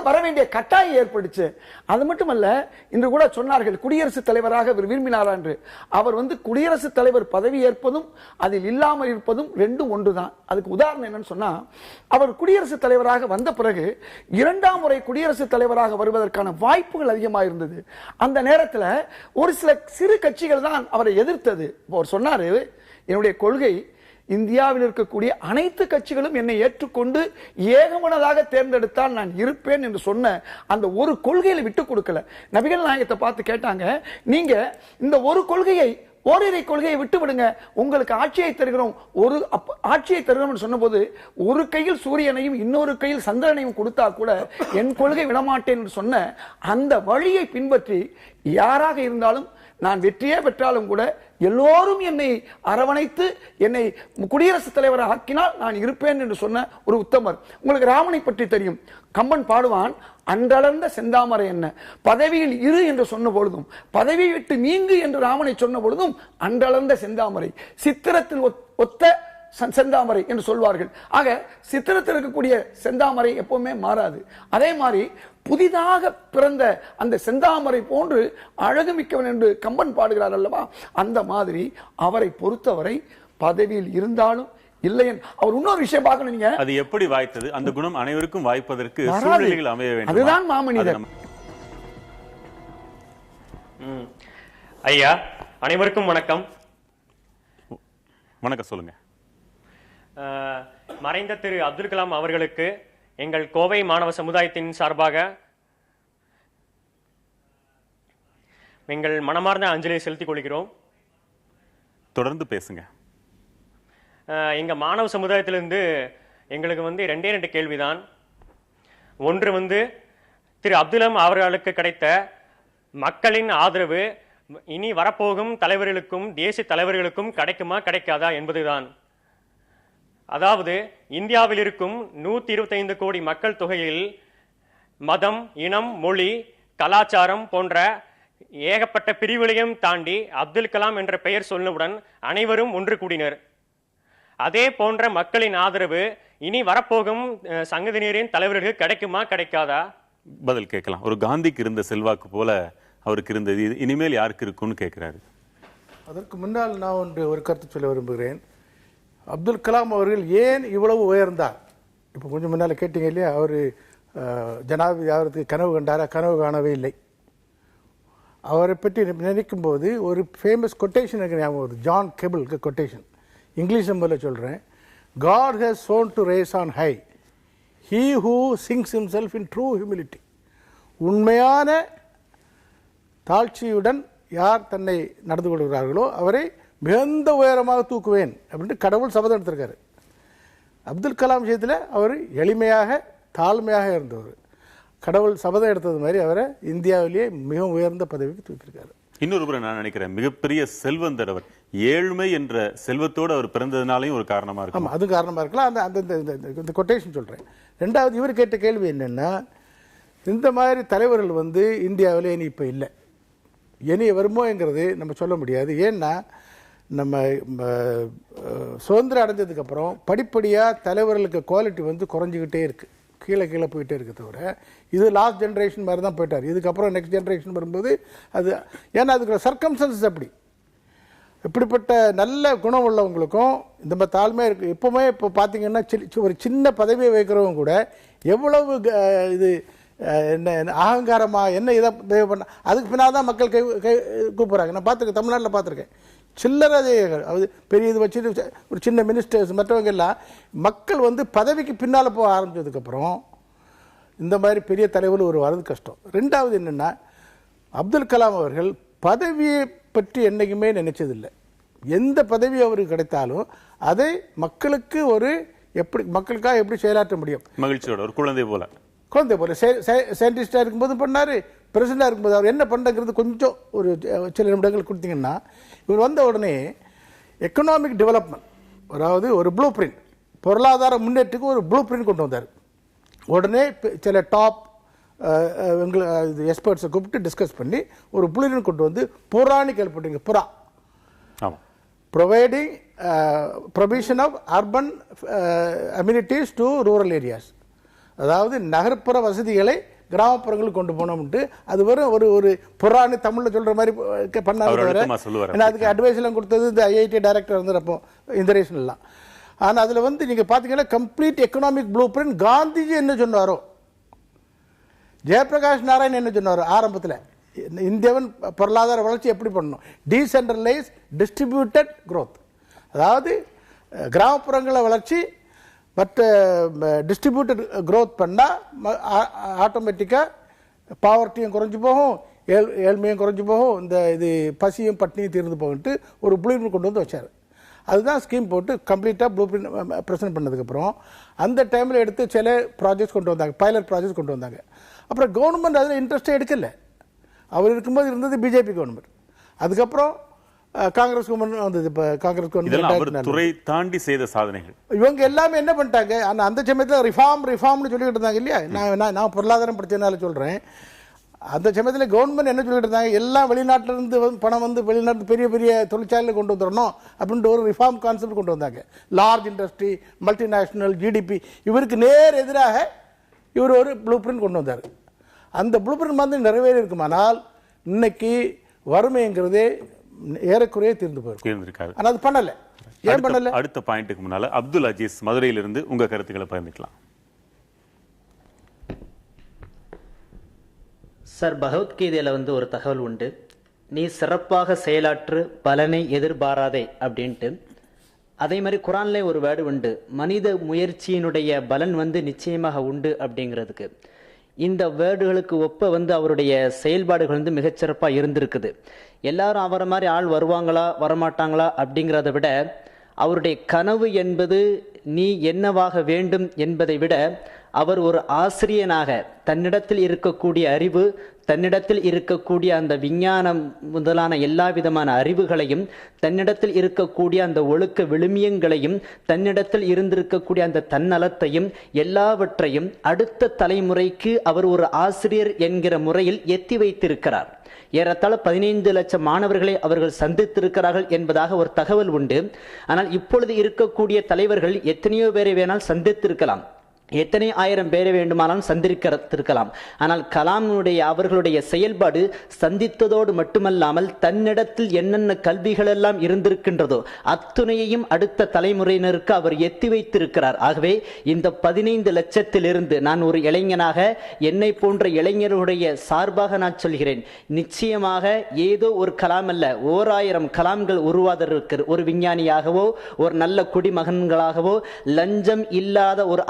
வர வேண்டிய கட்டாயம் ஏற்படுச்சு. அது மட்டுமல்ல, இன்று கூட சொன்னார்கள் குடியரசுத் தலைவராக விரும்பினார் என்று. அவர் குடியரசுத் தலைவர் பதவி ஏற்பதும் அதில் இல்லாமல் இருப்பதும் ரெண்டும் ஒன்றுதான். அதுக்கு உதாரணம் என்னன்னு சொன்னா, அவர் குடியரசுத் தலைவராக வந்த பிறகு 2ஆம் முறை குடியரசுத் தலைவராக வருவதற்கான வாய்ப்புகள் அதிகமாக இருந்தது. அந்த நேரத்தில் ஒரு சில சிறு கட்சிகள் தான் அவரை எதிர்த்தது. அவர் சொன்னாரு, என்னுடைய கொள்கை இந்தியாவில் இருக்கக்கூடிய அனைத்து கட்சிகளும் என்னை ஏற்றுக்கொண்டு ஏகமனதாக தேர்ந்தெடுத்தால் நான் இருப்பேன் என்று சொன்ன அந்த ஒரு கொள்கையில விட்டு கொடுக்கல. நபிகள் நாயகத்தை பார்த்து கேட்டாங்க, நீங்க இந்த ஒரு கொள்கையை, ஓரிரை கொள்கையை விட்டு விடுங்க, உங்களுக்கு ஆட்சியை தருகிறோம், ஒரு ஆட்சியை தருகிறோம் சொன்ன போது ஒரு கையில் சூரியனையும் இன்னொரு கையில் சந்திரனையும் கொடுத்தா கூட என் கொள்கை விடமாட்டேன் என்று சொன்ன அந்த வழியை பின்பற்றி யாராக இருந்தாலும் நான் வெற்றியே பெற்றாலும் கூட எல்லோரும் என்னை அரவணைத்து என்னை குடியரசுத் தலைவர் ஆக்கினால் நான் இருப்பேன் என்று சொன்ன ஒரு உத்தமர். உங்களுக்கு ராமனை பற்றி தெரியும். கம்பன் பாடுவான், அன்றளர்ந்த செந்தாமரை என்ன, பதவியில் இரு என்று சொன்ன பொழுதும் பதவியை விட்டு நீங்கு என்று ராமனை சொன்ன பொழுதும் அன்றளர்ந்த செந்தாமரை, சித்திரத்தில் ஒத்த செந்தாமரை என்று சொல்வார்கள். ஆக சித்திரத்தில் இருக்கக்கூடிய செந்தாமரை எப்பவுமே மாறாது. அதே மாதிரி புதிதாக பிறந்த அந்த செந்தாமரை போன்று அழகுமிக்கவன் என்று கம்பன் பாடுகிறார் அல்லவா, அந்த மாதிரி அவரை பொறுத்தவரை பதவியில் இருந்தாலும் இல்லை. அவர் இன்னொரு விஷயம் பார்க்கணும், நீங்க அது எப்படி வாய்த்தது, அந்த குணம் அனைவருக்கும் வாய்ப்பதற்கு சூழ்நிலைகள் அமைய வேண்டும். அதுதான் மாமனிதர். ஐயா, அனைவருக்கும் வணக்கம். வணக்கம். சொல்லுங்க. மறைந்த திரு அப்துல் கலாம் அவர்களுக்கு எங்கள் கோவை மாணவ சமுதாயத்தின் சார்பாக எங்கள் மனமார்ந்த அஞ்சலியை செலுத்திக் கொள்கிறோம். தொடர்ந்து பேசுங்க. எங்க மாணவ சமுதாயத்திலிருந்து எங்களுக்கு 2 கேள்விதான். ஒன்று திரு அப்துல் கலாம் அவர்களுக்கு கிடைத்த மக்களின் ஆதரவு இனி வரப்போகும் தலைவர்களுக்கும் தேசிய தலைவர்களுக்கும் கிடைக்குமா கிடைக்காதா என்பதுதான். அதாவது இந்தியாவில் இருக்கும் 125 கோடி மக்கள் தொகையில் மதம், இனம், மொழி, கலாச்சாரம் போன்ற ஏகப்பட்ட பிரிவுகளையும் தாண்டி அப்துல் கலாம் என்ற பெயர் சொன்னவுடன் அனைவரும் ஒன்று கூடினர். அதே போன்ற மக்களின் ஆதரவு இனி வரப்போகும் சங்கதியினரின் தலைவர்களுக்கு கிடைக்குமா கிடைக்காதா? பதில் கேட்கலாம். ஒரு காந்திக்கு இருந்த செல்வாக்கு போல அவருக்கு இருந்தது, இனிமேல் யாருக்கு இருக்கும்னு கேட்கிறாரு. அதற்கு முன்னால் நான் ஒரு கருத்து சொல்ல விரும்புகிறேன். அப்துல் கலாம் அவர்கள் ஏன் இவ்வளவு உயர்ந்தார்? இப்போ கொஞ்சம் முன்னால் கேட்டீங்க இல்லையா, அவர் ஜனாதிபதி ஆகிறதுக்கு கனவு கண்டாரா? கனவு காணவே இல்லை. அவரை பற்றி நினைக்கும் போது ஒரு ஃபேமஸ் கொட்டேஷன் எனக்கு ஞாபகம் வருது. ஜான் கெபிளுக்கு கொட்டேஷன், இங்கிலீஷ் நம்பரில் சொல்கிறேன். God has sworn to raise on high he who sinks himself in true humility. உண்மையான தாழ்ச்சியுடன் யார் தன்னை நடந்து கொள்கிறார்களோ அவரை மிகுந்த உயரமாக தூக்குவேன் அப்படின்ட்டு கடவுள் சபதம் எடுத்திருக்காரு. அப்துல் கலாம் விஷயத்தில் அவர் எளிமையாக தாழ்மையாக இருந்தவர். கடவுள் சபதம் எடுத்தது மாதிரி அவரை இந்தியாவிலேயே மிகவும் உயர்ந்த பதவிக்கு தூக்கியிருக்காரு. இன்னொரு புறம் நான் நினைக்கிறேன், மிகப்பெரிய செல்வந்தர் அவர். ஏழ்மை என்ற செல்வத்தோடு அவர் பிறந்ததுனாலையும் ஒரு காரணமா இருக்கு. ஆமாம், அது காரணமாக இருக்கலாம். அந்த கொட்டேஷன் சொல்கிறேன். ரெண்டாவது, இவர் கேட்ட கேள்வி என்னென்னா, இந்த மாதிரி தலைவர்கள் இந்தியாவில் இனி இப்போ இல்லை, இனி வருமோங்கிறது நம்ம சொல்ல முடியாது. ஏன்னா நம்ம சுதந்திரம் அடைஞ்சதுக்கப்புறம் படிப்படியாக தலைவர்களுக்கு குவாலிட்டி குறைஞ்சிக்கிட்டே இருக்குது, கீழே கீழே போயிட்டே இருக்க தவிர, இது லாஸ்ட் ஜென்ரேஷன் மாதிரி தான் போயிட்டார். இதுக்கப்புறம் நெக்ஸ்ட் ஜென்ரேஷன் வரும்போது அது, ஏன்னா அதுக்கு சர்க்கம்ஸ்டன்சஸ் அப்படி, இப்படிப்பட்ட நல்ல குணம் உள்ளவங்களுக்கும் இந்த மாதிரி தாழ்மையாக இருக்குது. எப்போவுமே இப்போ பார்த்தீங்கன்னா ஒரு சின்ன பதவியை வைக்கிறவங்க கூட எவ்வளவு இது என்ன அகங்காரமாக என்ன இதை பண்ண, அதுக்கு பின்னால் தான் மக்கள் கூப்பிட்றாங்க. நான் பார்த்துருக்கேன், தமிழ்நாட்டில் பார்த்துருக்கேன். சில்லறை அது பெரிய இது வச்சுட்டு ஒரு சின்ன மினிஸ்டர்ஸ் மற்றவங்க எல்லாம் மக்கள் பதவிக்கு பின்னால் போக ஆரம்பித்ததுக்கப்புறம் இந்த மாதிரி பெரிய தலைவர் ஒரு வரது கஷ்டம். ரெண்டாவது என்னென்னா, அப்துல் கலாம் அவர்கள் பதவியை பற்றி என்றைக்குமே நினைச்சதில்லை. எந்த பதவி அவருக்கு கிடைத்தாலும் அதை மக்களுக்கு மக்களுக்காக எப்படி செயலாற்ற முடியும், மகிழ்ச்சியோட ஒரு குழந்தை போல சயின்டிஸ்டாக இருக்கும்போது பண்ணார், பிரசிடண்டாக இருக்கும்போது அவர் என்ன பண்ணுறது கொஞ்சம் ஒரு சில நிமிடங்கள் கொடுத்தீங்கன்னா, இவர் வந்த உடனே எக்கனாமிக் டெவலப்மெண்ட், அதாவது ஒரு ப்ளூ பிரிண்ட், பொருளாதார முன்னேற்றத்துக்கு ஒரு ப்ளூ பிரிண்ட் கொண்டு வந்தார். உடனே சில டாப் எக்ஸ்பர்ட்ஸை கூப்பிட்டு டிஸ்கஸ் பண்ணி ஒரு ப்ளூ பிரிண்ட் கொண்டு வந்து புறான்னு கேள்விப்பட்டீங்க, புறா, providing provision of urban amenities to rural areas, அதாவது நகர்ப்புற வசதிகளை கிராமப்புறங்களுக்கு கொண்டு போனோம்ட்டு. அது வெறும் ஒரு புறான்னு தமிழில் சொல்கிற மாதிரி பண்ணாங்க. அதுக்கு அட்வைஸ் எல்லாம் கொடுத்தது இந்த IIT டைரக்டர் இருந்தப்போ இந்தரேஷன்லாம். ஆனால் அதில் நீங்கள் பார்த்தீங்கன்னா complete economic blue print Gandhiji என்ன சொன்னாரோ, ஜெயபிரகாஷ் நாராயண் என்ன சொன்னாரோ ஆரம்பத்தில், இந்தியாவின் பொருளாதார வளர்ச்சி எப்படி பண்ணணும், டீசென்ட்ரலைஸ் டிஸ்ட்ரிபியூட்டட் க்ரோத், அதாவது கிராமப்புறங்கள வளர்ச்சி பட் டிஸ்ட்ரிபியூட்டட் க்ரோத் பண்ணால் ஆட்டோமேட்டிக்காக பாவர்ட்டியும் குறைஞ்சி போகும், ஏழ்மையும் குறைஞ்சி போகும், இந்த இது பசியும் பட்டினியும் தீர்ந்து போகுன்ட்டு ஒரு ப்ளூ பிரிண்ட் கொண்டு வந்து வச்சார். அதுதான் ஸ்கீம் போட்டு கம்ப்ளீட்டாக ப்ளூ பிரிண்ட் ப்ரெசென்ட் பண்ணதுக்கப்புறம் அந்த டைமில் எடுத்து சில ப்ராஜெக்ட்ஸ் கொண்டு வந்தாங்க, பைலட் ப்ராஜெக்ட்ஸ் கொண்டு வந்தாங்க. அப்புறம் கவர்மெண்ட் அதில் இன்ட்ரெஸ்ட்டே எடுக்கலை. அவர் இருக்கும்போது இருந்தது பிஜேபி கவர்மெண்ட், அதுக்கப்புறம் காங்கிரஸ் கவர்மெண்ட் வந்தது. இப்போ காங்கிரஸ் கவர்மெண்ட் துறை தாண்டி செய்த சாதனைகள் இவங்க எல்லாமே என்ன பண்ணிட்டாங்க, அந்த சமயத்தில் ரிஃபார்ம்னு சொல்லிட்டு இருந்தாங்க இல்லையா. நான் பொருளாதாரம் படித்ததுனால சொல்கிறேன். அந்த சமயத்தில் கவர்மெண்ட் என்ன சொல்லிட்டு இருந்தாங்க, எல்லாம் வெளிநாட்டிலிருந்து பணம் வெளிநாட்டு பெரிய பெரிய தொழிற்சாலையில் கொண்டு வந்துடணும் அப்படின்ட்டு ஒரு ரிஃபார்ம் கான்செப்ட் கொண்டு வந்தாங்க. லார்ஜ் இண்டஸ்ட்ரி, மல்டிநேஷ்னல், GDP, இவருக்கு நேர் எதிராக இவர் ஒரு ப்ளூ பிரிண்ட் கொண்டு வந்தார். அந்த ப்ளூ பிரிண்ட் நிறைவேறி இருக்குமானால் இன்னைக்கு வறுமைங்கிறதே ஏறக்குறைய தீர்ந்து போயிருக்காரு. ஆனால் அது பண்ணல. ஏன் பண்ணல? அடுத்த பாயிண்ட்டுக்கு முன்னால அப்துல் அஜீஸ் மதுரையிலிருந்து உங்க கருத்துக்களை பகிர்ந்துக்கலாம் சார். பகவத்கீதையில ஒரு தகவல் உண்டு, நீ சிறப்பாக செயலாற்று பலனை எதிர்பாராதே அப்படின்ட்டு. அதே மாதிரி குரான்ல ஒரு வேர்டு உண்டு, மனித முயற்சியினுடைய பலன் நிச்சயமாக உண்டு அப்படிங்கிறதுக்கு. இந்த வேர்டுகளுக்கு ஒப்ப அவருடைய செயல்பாடுகள் மிகச்சிறப்பாக இருந்திருக்குது. எல்லாரும் அவரை மாதிரி ஆள் வருவாங்களா வரமாட்டாங்களா அப்படிங்கிறத விட, அவருடைய கனவு என்பது நீ என்னவாக வேண்டும் என்பதை விட, அவர் ஒரு ஆசிரியனாக தன்னிடத்தில் இருக்கக்கூடிய அறிவு, தன்னிடத்தில் இருக்கக்கூடிய அந்த விஞ்ஞானம் முதலான எல்லா விதமான அறிவுகளையும், தன்னிடத்தில் இருக்கக்கூடிய அந்த ஒழுக்க விழுமியங்களையும், தன்னிடத்தில் இருந்திருக்கக்கூடிய அந்த தன்னலத்தையும் எல்லாவற்றையும் அடுத்த தலைமுறைக்கு அவர் ஒரு ஆசிரியர் என்கிற முறையில் எத்தி வைத்திருக்கிறார். ஏறத்தாழ 15 லட்சம் மாணவர்களை அவர்கள் சந்தித்திருக்கிறார்கள் என்பதாக ஒரு தகவல் உண்டு. ஆனால் இப்பொழுது இருக்கக்கூடிய தலைவர்கள் எத்தனையோ பேரை வேணால் சந்தித்திருக்கலாம், எத்தனை ஆயிரம் பேரை வேண்டுமானாலும் சந்திருக்கலாம். ஆனால் கலாமுடைய அவர்களுடைய செயல்பாடு சந்தித்ததோடு மட்டுமல்லாமல் தன்னிடத்தில் என்னென்ன கல்விகள் எல்லாம் இருந்திருக்கின்றதோ அத்துணையையும் அடுத்த தலைமுறையினருக்கு அவர் எத்தி வைத்திருக்கிறார். ஆகவே இந்த 15 லட்சத்திலிருந்து நான் ஒரு இளைஞனாக, என்னை போன்ற இளைஞர்களுடைய சார்பாக நான் சொல்கிறேன், நிச்சயமாக ஏதோ ஒரு கலாம் அல்ல, 1000 கலாம்கள் உருவாதற்கு, ஒரு விஞ்ஞானியாகவோ ஒரு நல்ல குடிமகன்களாகவோ லஞ்சம் இல்லாத ஒரு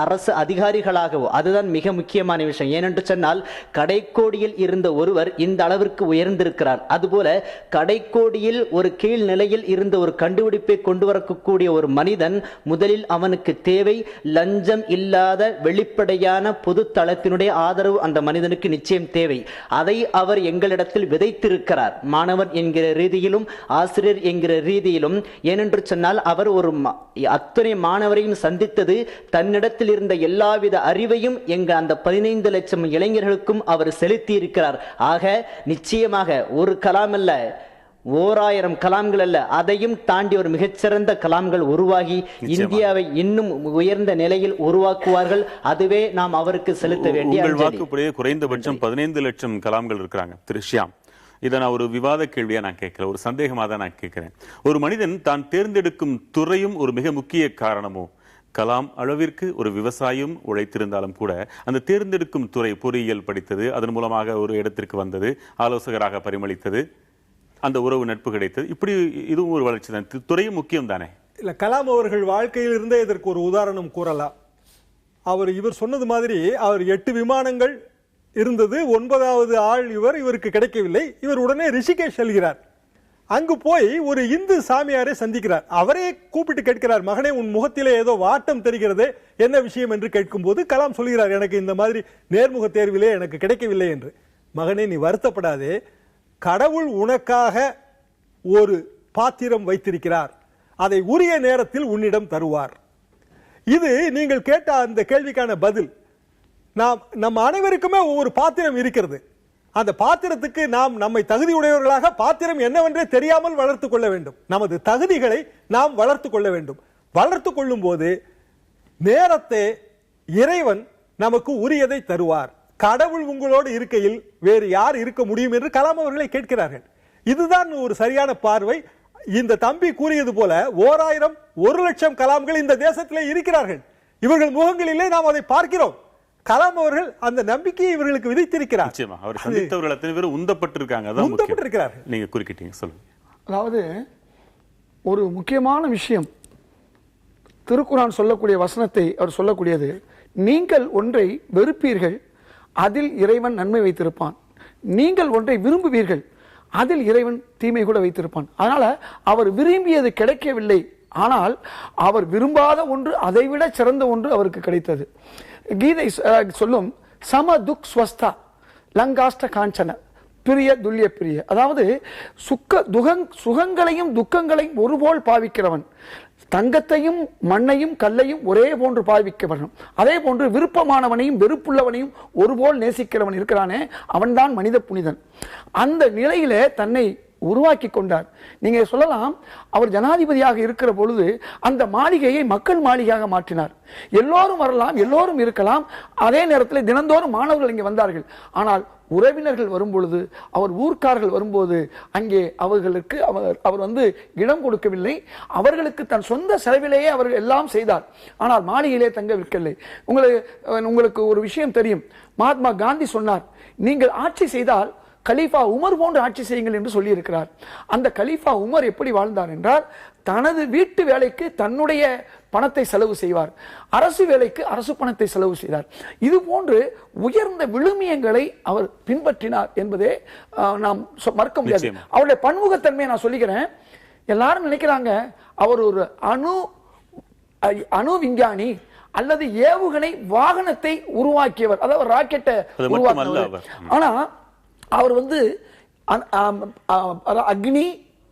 அரசு அதிகாரிகளாகவோ, அதுதான் மிக முக்கியமான விஷயம். ஏனென்று சொன்னால் கடைக்கோடியில் இருந்த ஒருவர் இந்த அளவிற்கு உயர்ந்திருக்கிறார். அதுபோல கடைக்கோடியில் ஒரு கீழ் நிலையில் இருந்த ஒரு கண்டுபிடிப்பை கொண்டு வரக்கூடிய ஒரு மனிதன் முதலில் அவனுக்கு தேவை லஞ்சம் இல்லாத வெளிப்படையான பொது தளத்தினுடைய ஆதரவு அந்த மனிதனுக்கு நிச்சயம் தேவை. அதை அவர் எங்களிடத்தில் விதைத்திருக்கிறார், மாணவர் என்கிற ரீதியிலும் ஆசிரியர் என்கிற ரீதியிலும். ஏனென்று சொன்னால் அவர் ஒரு அத்தனை மாணவரையும் சந்தித்தது, தன்னிடத்தில் இருந்த எல்லாவித அறிவையும் அந்த 15 லட்சம் இளைஞர்களுக்கும் அவர் செலுத்தி இருக்கிறார். ஆக நிச்சயமாக ஒரு கலாம் அல்ல, 1000 கலாம்கள் அல்ல, அதையும் தாண்டி ஒரு மிகச்சிறந்த கலாம்கள் உருவாகி இந்தியாவை இன்னும் உயர்ந்த நிலையில் உருவாக்குவார்கள். அதுவே நாம் அவருக்கு செலுத்த வேண்டிய வாக்குப்படியே குறைந்தபட்சம் 15 லட்சம் கலாம்கள் இருக்கிறாங்க. திரு ஷியாம், இதை நான் ஒரு விவாத கேள்வியா நான் கேட்கல, ஒரு சந்தேகமா தான் நான் கேட்கிறேன். ஒரு மனிதன் தான் தேர்ந்தெடுக்கும் துறையும் ஒரு மிக முக்கிய காரணமோ? கலாம் அளவிற்கு ஒரு விவசாயம் உழைத்திருந்தாலும் கூட அந்த தேர்ந்தெடுக்கும் துறை பொறியியல் படித்தது, அதன் மூலமாக ஒரு இடத்திற்கு வந்தது, ஆலோசகராக பரிமளித்தது, அந்த உறவு நட்பு கிடைத்தது, இப்படி இதுவும் ஒரு வளர்ச்சி தான். துறையும் முக்கியம் தானே? இல்ல, கலாம் அவர்கள் வாழ்க்கையில் இருந்தே இதற்கு ஒரு உதாரணம் கூறலாம். இவர் சொன்னது மாதிரி அவர் 8 விமானங்கள் இருந்தது, 9வது ஆள் இவருக்கு கிடைக்கவில்லை. இவர் உடனே ரிஷிகேஷ் செல்கிறார். அங்கு போய் ஒரு இந்து சாமியாரை சந்திக்கிறார். அவரே கூப்பிட்டு கேட்கிறார், மகனே உன் முகத்திலே ஏதோ வாட்டம் தெரிகிறது, என்ன விஷயம் என்று கேட்கும் போது கலாம் சொல்கிறார், எனக்கு இந்த மாதிரி நேர்முக தேர்விலே எனக்கு கிடைக்கவில்லை என்று. மகனே நீ வருத்தப்படாதே, கடவுள் உனக்காக ஒரு பாத்திரம் வைத்திருக்கிறார், அதை உரிய நேரத்தில் உன்னிடம் தருவார். இது நீங்கள் கேட்ட அந்த கேள்விக்கான பதில். நம் அனைவருக்குமே ஒவ்வொரு பாத்திரம் இருக்கிறது. அந்த பாத்திரத்துக்கு நாம் நம்மை தகுதியுடையவர்களாக பாத்திரம் என்னவென்றே தெரியாமல் வளர்த்துக் கொள்ள வேண்டும். நமது தகுதிகளை நாம் வளர்த்துக் கொள்ள வேண்டும். வளர்த்துக் கொள்ளும் போது நேரத்தை இறைவன் நமக்கு உரியதை தருவார். கடவுள் உங்களோடு இருக்கையில் வேறு யார் இருக்க முடியும் என்று கலாம் அவர்களை கேட்கிறார்கள். இதுதான் ஒரு சரியான பார்வை. இந்த தம்பி கூறியது போல 1000 1 லட்சம் கலாம்கள் இந்த தேசத்திலே இருக்கிறார்கள். இவர்கள் முகங்களிலே நாம் அதை பார்க்கிறோம். கலாம் அவர்கள் அந்த நம்பிக்கையை இவர்களுக்கு விதித்திருக்கிறார். அவர் சந்தித்தவர்கள் அத்தனை பேரும் உந்தப்பட்டிருக்காங்க. நீங்க குறுக்கிட்டீங்க, சொல்லுங்க. அதாவது ஒரு முக்கியமான விஷயம், திருக்குரான் சொல்லக்கூடிய வசனத்தை அவர் சொல்லக்கூடியது, நீங்கள் ஒன்றை வெறுப்பீர்கள், அதில் இறைவன் நன்மை வைத்திருப்பான். நீங்கள் ஒன்றை விரும்புவீர்கள், அதில் இறைவன் தீமை கூட வைத்திருப்பான். அதனால அவர் விரும்பியது கிடைக்கவில்லை, ஆனால் அவர் விரும்பாத ஒன்று, அதைவிட சிறந்த ஒன்று அவருக்கு கிடைத்தது. கீதை சொல்லும் சம துக் ஸ்வஸ்தா லங்காஷ்ட காஞ்சன பிரிய துல்லிய பிரிய. அதாவது சுகங்களையும் துக்கங்களையும் ஒருபோல் பாவிக்கிறவன், தங்கத்தையும் மண்ணையும் கல்லையும் ஒரே போன்று பாவிக்கிறவன், அதே போன்று விருப்பமானவனையும் வெறுப்புள்ளவனையும் ஒருபோல் நேசிக்கிறவன் இருக்கிறானே, அவன்தான் மனித புனிதன். அந்த நிலையிலே தன்னை உருவாக்கி கொண்டார். நீங்க சொல்லலாம், அவர் ஜனாதிபதியாக இருக்கிற பொழுது அந்த மாளிகையை மக்கள் மாளிகையாக மாற்றினார். எல்லோரும் வரலாம், எல்லோரும் இருக்கலாம். அதே நேரத்தில் தினந்தோறும் மாணவர்கள் இங்கே வந்தார்கள். ஆனால் உறவினர்கள் வரும்பொழுது, அவர் ஊர்க்காரர்கள் வரும்போது அங்கே அவர்களுக்கு அவர் இடம் கொடுக்கவில்லை. அவர்களுக்கு தன் சொந்த செலவிலேயே அவர்கள் எல்லாம் செய்தார். ஆனால் மாளிகையிலே தங்க விற்கவில்லை. உங்களுக்கு ஒரு விஷயம் தெரியும், மகாத்மா காந்தி சொன்னார், நீங்கள் ஆட்சி செய்தால் கலீஃபா உமர் போன்று ஆட்சி செய்யுங்கள் என்று சொல்லி இருக்கிறார். அந்த கலீஃபா உமர் எப்படி வாழ்ந்தார் என்றால், தனது வீட்டு வேலைக்கு தன்னுடைய பணத்தை செலவு செய்வார், அரசு வேலைக்கு அரசு பணத்தை செலவு செய்தார். இது போன்று உயர்ந்த விழுமியங்களை அவர் பின்பற்றினார் என்பதே நாம் மறக்க முடியாது. அவருடைய பன்முகத்தன்மையை நான் சொல்லிக்கிறேன். எல்லாரும் நினைக்கிறாங்க அவர் ஒரு அணு விஞ்ஞானி அல்லது ஏவுகணை வாகனத்தை உருவாக்கியவர், அதாவது ராக்கெட்டை உருவாக்கியவர். ஆனா அவர் அக்னி,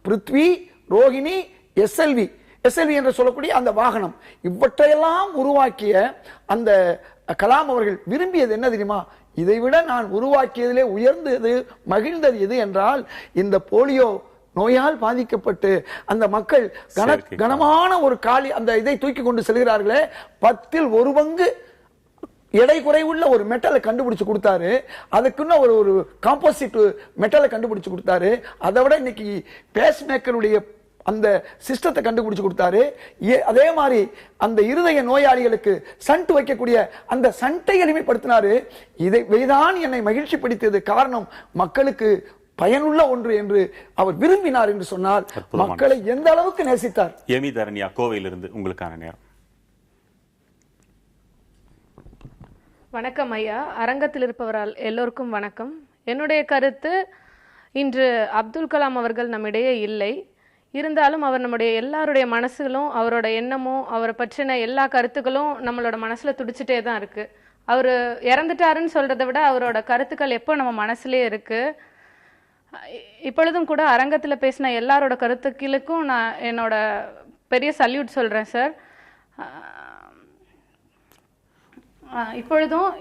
பிருத்வி, ரோஹிணி, எஸ்எல்வி என்று சொல்லக்கூடிய அந்த வாகனம், இவற்றையெல்லாம் உருவாக்கிய அந்த கலாம் அவர்கள் விரும்பியது என்ன தெரியுமா? இதைவிட நான் உருவாக்கியதிலே உயர்ந்தது, மகிழ்ந்தது எது என்றால், இந்த போலியோ நோயால் பாதிக்கப்பட்டு அந்த மக்கள் கனமான ஒரு காலி அந்த இதை தூக்கி கொண்டு செல்கிறார்களே, 10ல் 1 பங்கு எடை குறைவுள்ள ஒரு மெட்டலை கண்டுபிடிச்சு கொடுத்தாரு. அதுக்குன்னு ஒரு காம்போசிட் மெட்டலை கண்டுபிடிச்சு கொடுத்தாரு. அதை விட இன்னைக்கு பேஸ் மேக்கருடைய அந்த சிஸ்டத்தை கண்டுபிடிச்சு கொடுத்தாரு. அதே மாதிரி அந்த இருதய நோயாளிகளுக்கு சண்ட் வைக்கக்கூடிய அந்த சண்டை எளிமைப்படுத்தினாரு. இதைதான் என்னை மகிழ்ச்சி படுத்தியது. காரணம், மக்களுக்கு பயனுள்ள ஒன்று என்று அவர் விரும்பினார் என்று சொன்னால் மக்களை எந்த அளவுக்கு நேசித்தார். எமி தரண்யா, கோவையிலிருந்து உங்களுக்கான நேரம். வணக்கம் ஐயா. அரங்கத்தில் இருப்பவரால் எல்லோருக்கும் வணக்கம். என்னுடைய கருத்து, இன்று அப்துல் கலாம் அவர்கள் நம்மிடையே இல்லை. இருந்தாலும் அவர் நம்முடைய எல்லாருடைய மனசுகளும், அவரோட எண்ணமும், அவரை பற்றின எல்லா கருத்துக்களும் நம்மளோட மனசுல துடிச்சிட்டே தான் இருக்கு. அவர் இறந்துட்டாருன்னு சொல்றதை விட அவரோட கருத்துக்கள் எப்போ நம்ம மனசுலயே இருக்கு. இப்பொழுதும் கூட அரங்கத்தில் பேசின எல்லாரோட கருத்துக்களுக்கும் நான் என்னோட பெரிய சல்யூட் சொல்றேன் சார்.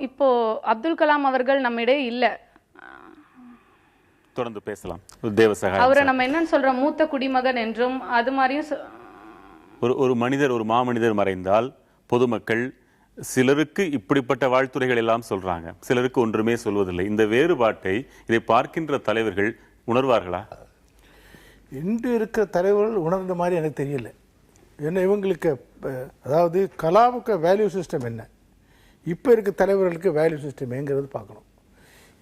இப்போ அப்துல் கலாம் அவர்கள் நம்மிடையே இல்லை. தொடர்ந்து பேசலாம். தேவசகாயம் அவரை நம்ம என்னன்னு சொல்றோம், மூத்த குடிமகன் என்றும் அது மாதிரியும் ஒரு மனிதர், ஒரு மாமனிதர் மறைந்தால் பொதுமக்கள் சிலருக்கு இப்படிப்பட்ட வாழ்த்துறைகள் எல்லாம் சொல்றாங்க, சிலருக்கு ஒன்றுமே சொல்வதில்லை. இந்த வேறுபாட்டை இதை பார்க்கின்ற தலைவர்கள் உணர்வார்களா? இன்று இருக்கிற தலைவர்கள் உணர்ந்த மாதிரி எனக்கு தெரியல. ஏன்னா இவங்களுக்கு அதாவது கலாமுக்கு வேல்யூ சிஸ்டம் என்ன, இப்போ இருக்க தலைவர்களுக்கு வேல்யூ சிஸ்டம்ங்கிறது பார்க்கணும்.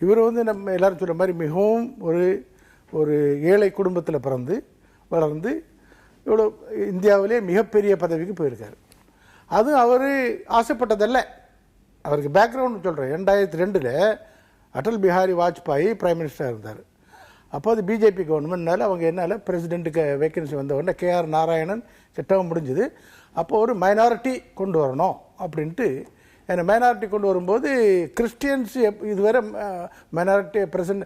இவர் நம்ம எல்லாரும் சொல்கிற மாதிரி மிகவும் ஒரு ஏழை குடும்பத்தில் பிறந்து வளர்ந்து இவ்வளோ இந்தியாவிலே மிகப்பெரிய பதவிக்கு போயிருக்காரு. அதுவும் அவர் ஆசைப்பட்டதல்ல. அவருக்கு பேக்ரவுண்ட் சொல்கிறேன். 2002 அடல் பிஹாரி வாஜ்பாய் பிரைம் மினிஸ்டராக இருந்தார். அப்போ அது பிஜேபி கவர்மெண்ட்னால அவங்க என்னால் பிரசிடென்ட்டுக்கு வேக்கன்சி வந்த உடனே KR நாராயணன் சட்டம் முடிஞ்சுது. அப்போ ஒரு மைனாரிட்டி கொண்டு வரணும் அப்படின்ட்டு, ஏன்னா மைனாரிட்டி கொண்டு வரும்போது கிறிஸ்டியன்ஸ் இதுவரை மைனாரிட்டி பிரசன்ட்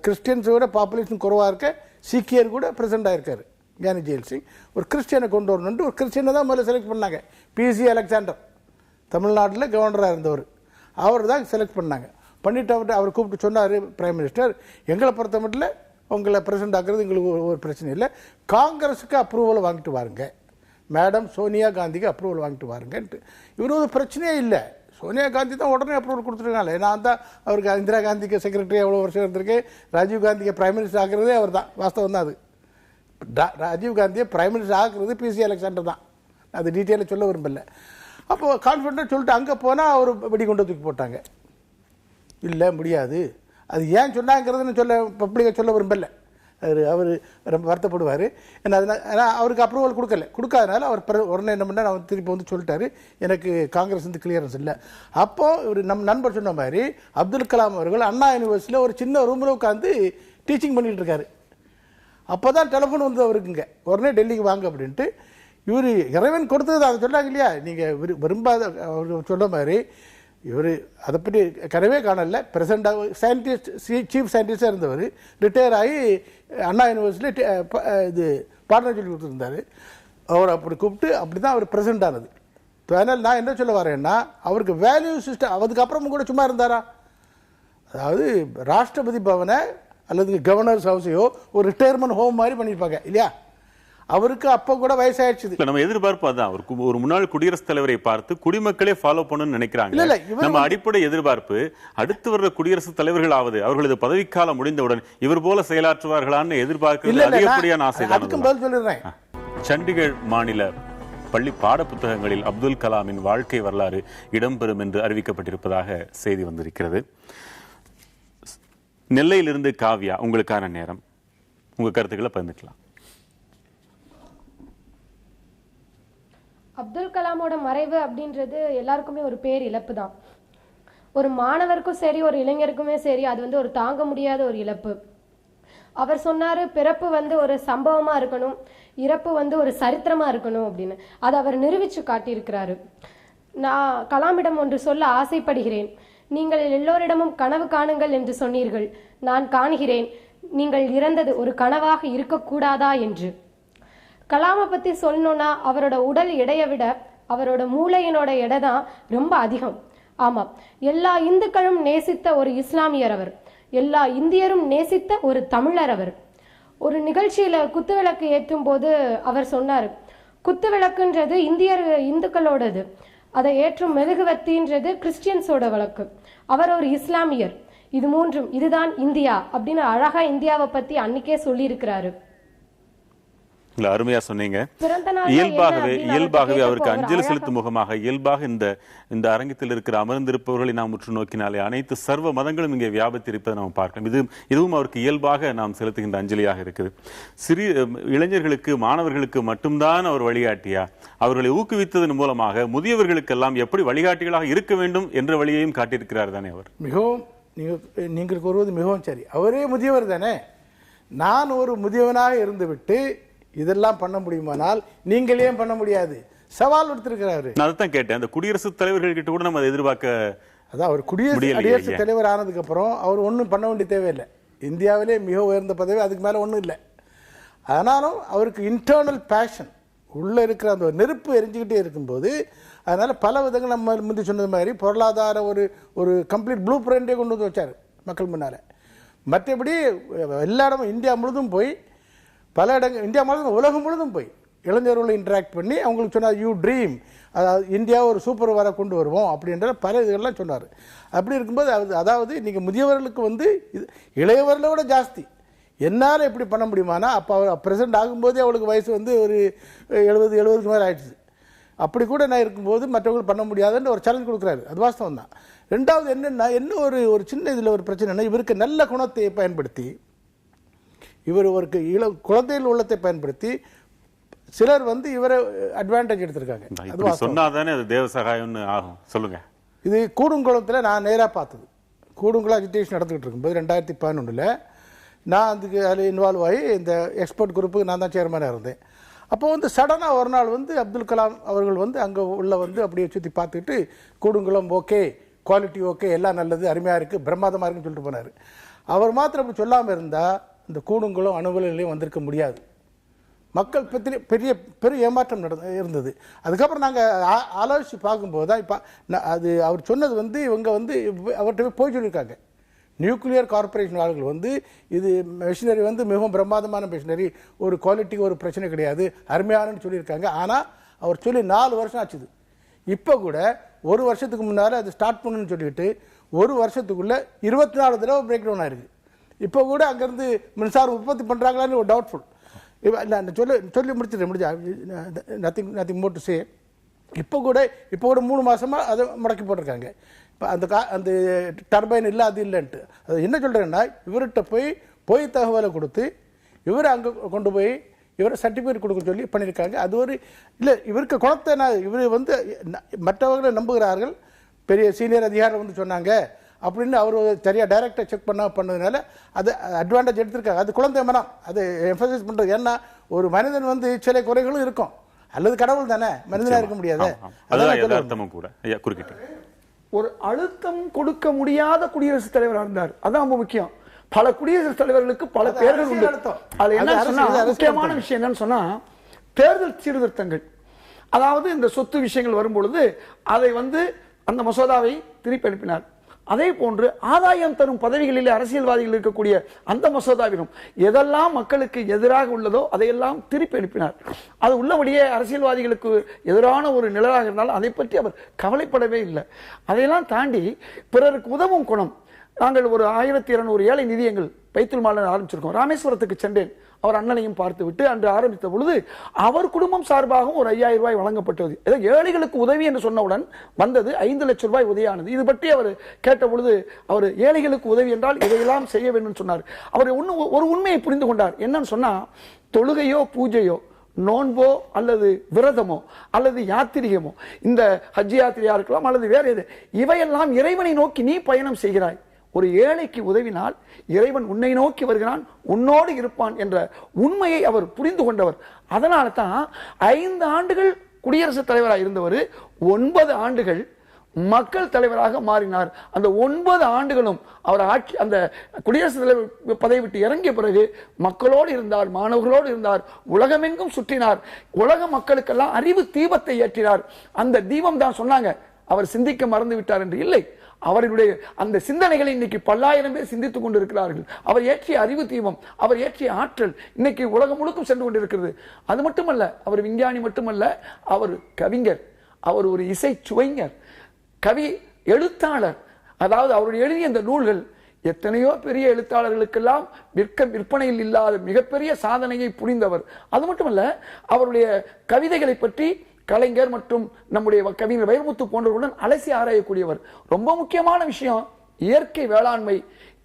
கிறிஸ்டியன்ஸோட பாப்புலேஷன் குறைவாக இருக்க சீக்கியர் கூட பிரசன்ட் ஆகிருக்காரு ஞானி ஜெயில் சிங். ஒரு கிறிஸ்டியனை கொண்டு வரணுன்ட்டு ஒரு கிறிஸ்டியனை தான் முதல்ல செலக்ட் பண்ணாங்க. PC அலெக்சாண்டர் தமிழ்நாட்டில் கவர்னராக இருந்தவர், அவர் தான் செலக்ட் பண்ணாங்க. பண்ணிட்டு அவர் கூப்பிட்டு சொன்னார், பிரைம் மினிஸ்டர் எங்களை பொறுத்த மட்டும் உங்களை பிரசிடென்ட் ஆக்குறது எங்களுக்கு ஒரு பிரச்சனை இல்லை, காங்கிரஸுக்கு அப்ரூவல் வாங்கிட்டு வாருங்க, மேடம் சோனியா காந்திக்கு அப்ரூவல் வாங்கிட்டு வாருங்கன்ட்டு. இவர் ஒரு பிரச்சனையே இல்லை. சோனியா காந்தி தான் உடனே அப்ரூவல் கொடுத்துருக்காங்க. நான் தான் அவருக்கு இந்திரா காந்திக்கு செக்ரட்டரி எவ்வளோ வருஷம் இருந்திருக்கேன், ராஜீவ் காந்திக்கு பிரைம் மினிஸ்டர் ஆக்குறதே அவர் தான். வாஸ்தவம் தான் அது. ராஜீவ் காந்தியை பிரைம் மினிஸ்டர் ஆக்குறது PC அலெக்சாண்டர் தான். அது டீட்டெயிலாக சொல்ல விரும்பல. அப்போது கான்ஃபிடென்ட்டாக சொல்லிட்டு அங்கே போனால் அவர் வெடி கொண்டு தூக்கி போட்டாங்க. இல்லை முடியாது, அது ஏன் சொன்னாங்கிறதுன்னு பப்ளிக்காக சொல்ல விரும்பல. அவர் ரொம்ப வருத்தப்படுவார். ஏன்னா அதனால் அவருக்கு அப்ரூவல் கொடுக்காதனால அவர் உடனே என்ன பண்ணார், அவர் திருப்பி வந்து சொல்லிட்டாரு எனக்கு காங்கிரஸ் வந்து கிளியரன்ஸ் இல்லை. அப்போது ஒரு நண்பர் சொன்ன மாதிரி அப்துல் கலாம் அவர்கள் அண்ணா யூனிவர்சிட்டியில் ஒரு சின்ன ரூமில் உட்காந்து டீச்சிங் பண்ணிகிட்டு இருக்காரு. அப்போ தான் டெலிஃபோன் வந்து அவருக்குங்க, உடனே டெல்லிக்கு வாங்க அப்படின்ட்டு. இவர் இறைவன் கொடுத்தது அதை சொன்னாங்க இல்லையா, நீங்கள் விரும்பாத அவர் சொன்ன மாதிரி இவர் அதை பற்றி கனவே காணல. பிரசிடண்டாக சயின்டிஸ்ட் சீஃப் சயின்டிஸ்டாக இருந்தவர் ரிட்டையர் ஆகி அண்ணா யூனிவர்சிட்டியில் இது பாடம் சொல்லி கொடுத்துருந்தார். அவர் அப்படி கூப்பிட்டு அப்படி தான் அவர் பிரசிடண்ட் ஆனது. அதனால் நான் என்ன சொல்ல வரேன்னா, அவருக்கு வேல்யூ சிஸ்டம் அதுக்கப்புறமும் கூட சும்மா இருந்தாரா? அதாவது ராஷ்டிரபதி பவனை அல்லது கவர்னர்ஸ் ஹவுஸையோ ஒரு ரிட்டையர்மெண்ட் ஹோம் மாதிரி பண்ணியிருப்பாங்க இல்லையா. அவருக்கு அப்போ கூட வயசாயிடுச்சு. நம்ம எதிர்பார்ப்பு அதான், ஒரு முன்னாள் குடியரசுத் தலைவரை பார்த்து குடிமக்களே ஃபாலோ பண்ணணும்னு நினைக்கிறாங்க. நம்ம அடிப்படை எதிர்பார்ப்பு அடுத்து வர்ற குடியரசுத் தலைவர்கள் ஆவது அவர்களது பதவிக்காலம் முடிந்தவுடன் இவர் போல செயலாற்றுவார்களான்னு எதிர்பார்க்கிறது அதிகப்படியான ஆசைதான். சண்டிகர் மாநில பள்ளி பாட புத்தகங்களில் அப்துல் கலாமின் வாழ்க்கை வரலாறு இடம்பெறும் என்று அறிவிக்கப்பட்டிருப்பதாக செய்தி வந்திருக்கிறது. நெல்லையிலிருந்து காவ்யா, உங்களுக்கான நேரம், உங்க கருத்துக்களை பகிர்ந்துக்கலாம். அப்துல் கலாமோட மறைவு அப்படின்றது எல்லாருக்குமே ஒரு பேர் இழப்பு தான். ஒரு மாணவருக்கும் சரி, ஒரு இளைஞருக்குமே சரி, அது வந்து ஒரு தாங்க முடியாத ஒரு இழப்பு. அவர் சொன்னாரு, பிறப்பு வந்து ஒரு சம்பவமா இருக்கணும், இறப்பு வந்து ஒரு சரித்திரமா இருக்கணும் அப்படின்னு. அதை அவர் நிரூபிச்சு காட்டியிருக்கிறாரு. நான் கலாமிடம் ஒன்று சொல்ல ஆசைப்படுகிறேன். நீங்கள் எல்லோரிடமும் கனவு காணுங்கள் என்று சொன்னீர்கள். நான் காணுகிறேன், நீங்கள் இறந்தது ஒரு கனவாக இருக்கக்கூடாதா என்று. கலாமை பத்தி சொல்லணும்னா அவரோட உடல் எடையை விட அவரோட மூளையினோட எடை தான் ரொம்ப அதிகம். ஆமாம், எல்லா இந்துக்களும் நேசித்த ஒரு இஸ்லாமியர் அவர், எல்லா இந்தியரும் நேசித்த ஒரு தமிழர் அவர். ஒரு நிகழ்ச்சியில குத்துவிளக்கு ஏற்றும் போது அவர் சொன்னார், குத்துவிளக்குன்றது இந்துக்களோடது, அதை ஏற்றும் மெழுகுவர்த்தின்றது கிறிஸ்டியன்ஸோட வழக்கு, அவர் ஒரு இஸ்லாமியர், இது மூன்றும் இதுதான் இந்தியா அப்படின்னு அழகா இந்தியாவை பத்தி அன்னைக்கே சொல்லி இருக்கிறாரு. அருமையா சொன்னீங்க. பிறந்த நாள் இயல்பாகவே அவருக்கு அஞ்சலி செலுத்தும் முகமாக இயல்பாக இந்த அரங்கத்தில் இருக்கிற அமர்ந்திருப்பவர்களை நாம் உற்று நோக்கினாலே அனைத்து சர்வ மதங்களும் இங்கே வியாபித்திருப்பதை நாம் பார்க்கலாம். இதுவும் அவருக்கு இயல்பாக நாம் செலுத்துகின்ற அஞ்சலியாக இருக்குது. இளைஞர்களுக்கு மாணவர்களுக்கு மட்டும்தான் அவர் வழிகாட்டியா? அவர்களை ஊக்குவித்ததன் மூலமாக முதியவர்களுக்கெல்லாம் எப்படி வழிகாட்டிகளாக இருக்க வேண்டும் என்ற வழியையும் காட்டியிருக்கிறார் தானே அவர்? மிகவும் நீங்கள் கூறுவது மிகவும் சரி. அவரே முதியவர் தானே. நான் ஒரு முதியவனாக இருந்துவிட்டு இதெல்லாம் பண்ண முடியுமானால் நீங்கள் ஏன் பண்ண முடியாது? சவால் எடுத்திருக்கிறாரு. நான் அதான் கேட்டேன். அந்த குடியரசுத் தலைவர்கள் கிட்ட கூட நம்ம எதிர்பார்க்க, அதான் அவர் குடியரசுத் தலைவர் ஆனதுக்கு அப்புறம் அவர் ஒன்றும் பண்ண வேண்டிய தேவையில்லை. இந்தியாவிலே மிக உயர்ந்த பதவி, அதுக்கு மேலே ஒன்றும் இல்லை. ஆனாலும் அவருக்கு இன்டர்னல் பேஷன் உள்ள இருக்கிற அந்த நெருப்பு எரிஞ்சுக்கிட்டே இருக்கும்போது, அதனால பல விதங்கள் நம்ம முந்தி சொன்னது மாதிரி பொருளாதார ஒரு கம்ப்ளீட் ப்ளூ பிரிண்டே கொண்டு வந்து வச்சார் மக்கள் முன்னால. மற்றபடி எல்லா இடமும் இந்தியா முழுதும் போய் பல இடங்கள், இந்தியா முழுதும் உலகம் முழுதும் போய் இளைஞர்களை இன்டராக்ட் பண்ணி அவங்களுக்கு சொன்னார், யூ ட்ரீம், அதாவது இந்தியா ஒரு சூப்பர் வர கொண்டு வருவோம் அப்படின்ற பல இதெல்லாம் சொன்னார். அப்படி இருக்கும்போது அதாவது நீங்கள் முதியவர்களுக்கு வந்து இளையவர்களை விட ஜாஸ்தி என்னால் எப்படி பண்ண முடியுமானா, அப்போ அவர் பிரசிடண்ட் ஆகும்போதே அவளுக்கு வயசு வந்து ஒரு 70 மேலே ஆயிடுச்சு. அப்படி கூட நான் இருக்கும்போது மற்றவர்கள் பண்ண முடியாதுன்னு ஒரு சேலஞ்ச் கொடுக்குறாரு. அது வாஸ்தவம் தான். ரெண்டாவது என்னென்னா, என்ன ஒரு சின்ன இதில் ஒரு பிரச்சனைனா, இவருக்கு நல்ல குணத்தை பயன்படுத்தி, இவருக்கு குழந்தைகள் உள்ளத்தை பயன்படுத்தி சிலர் வந்து இவரை அட்வான்டேஜ் எடுத்திருக்காங்க. அது சொன்னாதானே அது தேவ சகாயம்னு ஆகும். சொல்லுங்க. இது கூடுங்குளத்தில் நான் நேராக பார்த்தது. கூடுங்குளம் அஜிடேஷன் நடந்துகிட்டு இருக்கும்போது 2011 நான் அதுக்கு அதில் இன்வால்வ் ஆகி இந்த எக்ஸ்பர்ட் குரூப்புக்கு நான் தான் சேர்மனாக இருந்தேன். அப்போ வந்து சடனாக ஒரு நாள் வந்து அப்துல் கலாம் அவர்கள் வந்து அங்கே உள்ள வந்து அப்படியே சுற்றி பார்த்துட்டு, கூடுங்குளம் ஓகே, குவாலிட்டி ஓகே, எல்லாம் நல்லது, அருமையாக இருக்குது, பிரமாதமாக இருக்குன்னு சொல்லிட்டு போனார். அவர் மாத்திரம் அப்படி சொல்லாமல் இருந்தால் இந்த கூடுங்குளம் அணுகுலையும் வந்திருக்க முடியாது. மக்கள் பெரிய ஏமாற்றம் இருந்தது. அதுக்கப்புறம் நாங்கள் ஆலோசித்து பார்க்கும்போது தான் இப்போ அது அவர் சொன்னது வந்து இவங்க வந்து அவர்கிட்ட போய் சொல்லியிருக்காங்க. நியூக்ளியர் கார்பரேஷன் ஆளுகள் வந்து இது மிஷினரி வந்து மிகவும் பிரமாதமான மிஷினரி, ஒரு குவாலிட்டிக்கு ஒரு பிரச்சனை கிடையாது, அருமையானு சொல்லியிருக்காங்க. ஆனால் அவர் சொல்லி 4 வருஷம் ஆச்சுது. இப்போ கூட 1 வருஷத்துக்கு முன்னால் அது ஸ்டார்ட் பண்ணுன்னு சொல்லிட்டு 1 வருஷத்துக்குள்ளே 24 தடவை பிரேக் டவுன் ஆயிருக்கு. இப்போ கூட அங்கேருந்து மின்சாரம் உற்பத்தி பண்ணுறாங்களான்னு ஒரு டவுட்ஃபுல். இல்லை சொல்லி முடிச்சா நத்திங் மோர் டு சே. இப்போ கூட 3 மாதமாக அதை முடக்கி போட்டிருக்காங்க. இப்போ அந்த டர்பைன் இல்லை, அது இல்லைன்ட்டு. அது என்ன சொல்கிறேன்னா, இவர்கிட்ட போய் தகவலை கொடுத்து இவரை அங்கே கொண்டு போய் இவரை சர்டிஃபிகேட் கொடுக்க சொல்லி பண்ணியிருக்காங்க. அது ஒரு இல்லை, இவருக்கு குணத்தை இவர் வந்து மற்றவர்களை நம்புகிறார்கள், பெரிய சீனியர் அதிகாரம் வந்து சொன்னாங்க அப்படின்னு அவர் சரியாக டைரக்டாக செக் பண்ணதுனால அது அட்வான்டேஜ் எடுத்திருக்காங்க. அது குழந்தை மனம், அது எம்பசைஸ் பண்ணுறது. ஏன்னா ஒரு மனிதன் வந்து சில குறைகளும் இருக்கும், அல்லது கடவுள் தானே, மனிதனாக இருக்க முடியாது. ஒரு அழுத்தம் கொடுக்க முடியாத குடியரசுத் தலைவராக இருந்தார். அதான் ரொம்ப முக்கியம். பல குடியரசுத் தலைவர்களுக்கு பல பேர்கள் உண்டு. அது என்ன சொன்னா, முக்கியமான விஷயம் என்னன்னு சொன்னா, தேர்தல் சீர்திருத்தங்கள், அதாவது இந்த சொத்து விஷயங்கள் வரும்பொழுது அதை வந்து அந்த மசோதாவை திருப்பி அனுப்பினார். அதே போன்று ஆதாயம் தரும் பதவிகளில் அரசியல்வாதிகள் இருக்கக்கூடிய அந்த மசோதாவிலும் எதெல்லாம் மக்களுக்கு எதிராக உள்ளதோ அதையெல்லாம் திருப்பி அனுப்பினார். அது உள்ளபடியே அரசியல்வாதிகளுக்கு எதிரான ஒரு நிழலாக இருந்தாலும் அதை பற்றி அவர் கவலைப்படவே இல்லை. அதையெல்லாம் தாண்டி பிறருக்கு உதவும் குணம். நாங்கள் ஒரு 1200 ஏழை நிதியங்கள் பைத்துல் மால் ஆரம்பிச்சிருக்கோம். ராமேஸ்வரத்துக்கு சென்றேன். அவர் அண்ணனையும் பார்த்து விட்டு அன்று ஆரம்பித்த பொழுது அவர் குடும்பம் சார்பாகவும் ஒரு 5000 ரூபாய் வழங்கப்பட்டது. ஏதோ ஏழைகளுக்கு உதவி என்று சொன்னவுடன் வந்தது 5 லட்சம் ரூபாய் உதவியானது. இது பற்றி அவர் கேட்ட பொழுது அவர் ஏழைகளுக்கு உதவி என்றால் இதையெல்லாம் செய்ய வேண்டும் சொன்னார். அவர் ஒரு உண்மையை புரிந்து கொண்டார். என்னன்னு சொன்னா, தொழுகையோ பூஜையோ நோன்போ அல்லது விரதமோ அல்லது யாத்திரிகமோ, இந்த ஹஜ் யாத்திரையா இருக்கலாம் அல்லது வேற எது, இவையெல்லாம் இறைவனை நோக்கி நீ பயணம் செய்கிறாய். ஒரு ஏழைக்கு உதவினால் இறைவன் உன்னை நோக்கி வருகிறான், உன்னோடு இருப்பான் என்ற உண்மையை அவர் புரிந்து கொண்டவர். அதனால தான் 5 ஆண்டுகள் குடியரசுத் தலைவராக இருந்தவர் 9 ஆண்டுகள் மக்கள் தலைவராக மாறினார். அந்த 9 ஆண்டுகளும் அவர் ஆட்சி, அந்த குடியரசுத் தலைவர் பதவி விட்டு இறங்கிய பிறகு மக்களோடு இருந்தார், மாணவர்களோடு இருந்தார், உலகமெங்கும் சுற்றினார், உலக மக்களுக்கெல்லாம் அறிவு தீபத்தை ஏற்றினார். அந்த தீபம் தான் சொன்னாங்க அவர் சிந்திக்க மறந்து விட்டார் என்று. இல்லை, அவர்களுடைய அந்த சிந்தனைகளை இன்னைக்கு 10,000 பேர் சிந்தித்துக் கொண்டிருக்கிறார்கள். அவர் ஏற்றிய அறிவு தீபம், அவர் ஏற்றிய ஆற்றல் இன்னைக்கு உலகம் முழுக்கும் சென்று கொண்டிருக்கிறது. அது மட்டுமல்ல, அவர் விஞ்ஞானி மட்டுமல்ல, அவர் கவிஞர், அவர் ஒரு இசை சுவைஞர், கவி எழுத்தாளர். அதாவது அவருடைய எழுதிய இந்த நூல்கள் எத்தனையோ பெரிய எழுத்தாளர்களுக்கெல்லாம் விற்பனையில் இல்லாத மிகப்பெரிய சாதனையை புரிந்தவர். அது மட்டுமல்ல, அவருடைய கவிதைகளை பற்றி கலைஞர் மற்றும் நம்முடைய கவிஞர் வைரமுத்து போன்றவர்களுடன் அலசி ஆராயக்கூடியவர். ரொம்ப முக்கியமான விஷயம், இயற்கை வேளாண்மை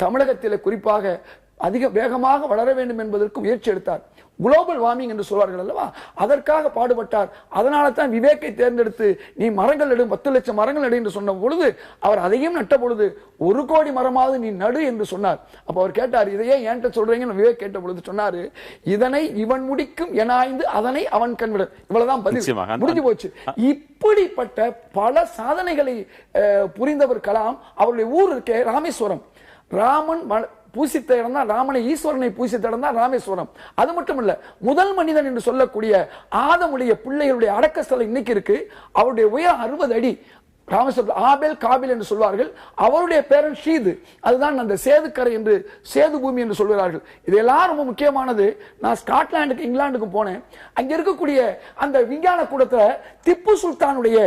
தமிழகத்தில் குறிப்பாக அதிக வேகமாக வளர வேண்டும் என்பதற்கு முயற்சி எடுத்தார். குளோபல் வார்மிங் என்று சொல்வார்கள் அல்லவா, அதற்காக பாடுபட்டார். அதனால தான் விவேக்கை தேர்ந்தெடுத்து நீ மரங்கள் நடு, 10 லட்சம் மரங்கள் நடு என்று சொன்ன பொழுது அவர் அதையும் நட்ட பொழுது 1 கோடி மரமாவது நீ நடு என்று சொன்னார். அப்ப அவர் கேட்டார், இதையே ஏன்ட்ட சொல்றீங்கன்னு விவேக் கேட்ட பொழுது சொன்னாரு, இதனை இவன் முடிக்கும் எனாய்ந்து அதனை அவன் கண்விட. இவ்வளவுதான் பதில், முடிஞ்சு போச்சு. இப்படிப்பட்ட பல சாதனைகளை புரிந்தவர் கலாம். அவருடைய ஊர் இருக்கே ராமேஸ்வரம், ராமன் பூசித்த இடம் தான், ராமனை ஈஸ்வரனை பூசித்த இடம் தான் ராமேஸ்வரம். அது மட்டும் இல்ல, முதல் மனிதன் என்று சொல்லக்கூடிய ஆதமுடைய பிள்ளைகளுடைய அடக்கஸ்தலம் இன்னைக்கு இருக்கு. அவருடைய உயரம் 60 அடி. ராமேஸ்வரம் ஆபேல் காபில் என்று சொல்வார்கள். அவருடைய பேரன் ஷீது, அதுதான் அந்த சேதுக்கரை என்று சேது பூமி என்று சொல்கிறார்கள். இதெல்லாம் ரொம்ப முக்கியமானது. நான் ஸ்காட்லாண்டுக்கு இங்கிலாந்துக்கு போனேன். அங்க இருக்கக்கூடிய அந்த விஞ்ஞான கூடத்துல திப்பு சுல்தானுடைய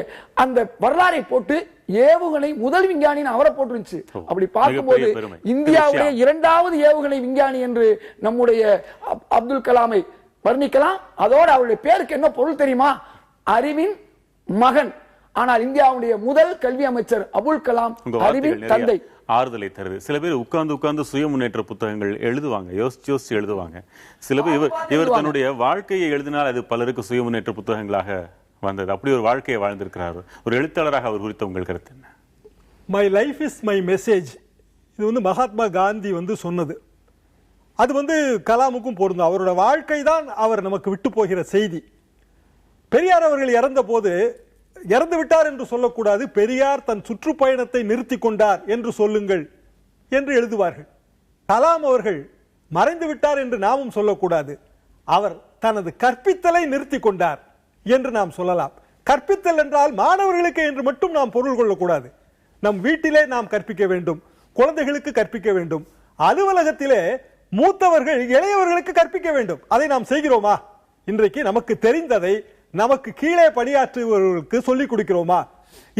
அந்த வரலாறை போட்டு ஏவுகணை முதல் விஞ்ஞானின்னு அவரை போட்டுருந்துச்சு. அப்படி பார்க்கும்போது இந்தியாவுடைய 2வது ஏவுகணை விஞ்ஞானி என்று நம்முடைய அப்துல் கலாமை வர்ணிக்கலாம். அதோடு அவருடைய பேருக்கு என்ன பொருள் தெரியுமா? அறிவின் மகன். ஆனால் இந்தியாவுடைய முதல் கல்வி அமைச்சர் அபுல் கலாம் அறிவின் தந்தை. ஆறுதலை தருது. சில பேர் உட்கார்ந்து சுய முன்னேற்ற புத்தகங்கள் எழுதுவாங்க, யோசிச்சு எழுதுவாங்க. சில பேர் இவர் தன்னுடைய வாழ்க்கையை எழுதினால் அது பலருக்கு சுய முன்னேற்ற புத்தகங்களாக வந்தது. அப்படி ஒரு வாழ்க்கையை வாழ்ந்திருக்கிறார். ஒரு எழுத்தாளராக அவர் குறித்த உங்கள் கருத்து என்ன? My life is my message. இது மகாத்மா காந்தி சொன்னது. அது கலாமுக்கும் பொருந்தும். அவரோட வாழ்க்கை தான் அவர் நமக்கு விட்டு போகிற செய்தி. பெரியார் அவர்கள் இறந்த போது இறந்து விட்டார் என்று சொல்லக்கூடாது, பெரியார் தன் சுற்றுப்பயணத்தை நிறுத்தி கொண்டார் என்று சொல்லுங்கள் என்று எழுதுவார்கள். கலாம் அவர்கள் மறைந்து விட்டார் என்று நாமும் சொல்லக்கூடாது, அவர் தனது கற்பித்தலை நிறுத்தி கொண்டார் என்று நாம் சொல்லலாம். கற்பித்தல் என்றால் மாணவர்களுக்கு என்று மட்டும் நாம் பொருள் கொள்ளக்கூடாது. நம் வீட்டிலே நாம் கற்பிக்க வேண்டும், குழந்தைகளுக்கு கற்பிக்க வேண்டும், அலுவலகத்திலே மூத்தவர்கள் இளையவர்களுக்கு கற்பிக்க வேண்டும். அதை நாம் செய்கிறோமா? இன்றைக்கு நமக்கு தெரிந்ததை நமக்கு கீழே பணியாற்றுபவர்களுக்கு சொல்லிக் கொடுக்கிறோமா?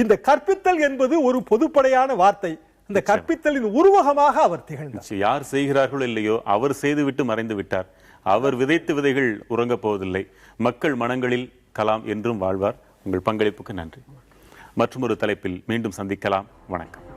இந்த கற்பித்தல் என்பது ஒரு பொதுப்படையான வார்த்தை. இந்த கற்பித்தலின் உருவகமாக அவர் திகழ்ந்தார். யார் செய்கிறார்களோ இல்லையோ அவர் செய்துவிட்டு மறைந்து விட்டார். அவர் விதைத்த விதைகள் உறங்கப் போவதில்லை. மக்கள் மனங்களில் கலாம் என்றும் வாழ்வார். உங்கள் பங்களிப்புக்கு நன்றி. மற்றொரு தலைப்பில் மீண்டும் சந்திக்கலாம். வணக்கம்.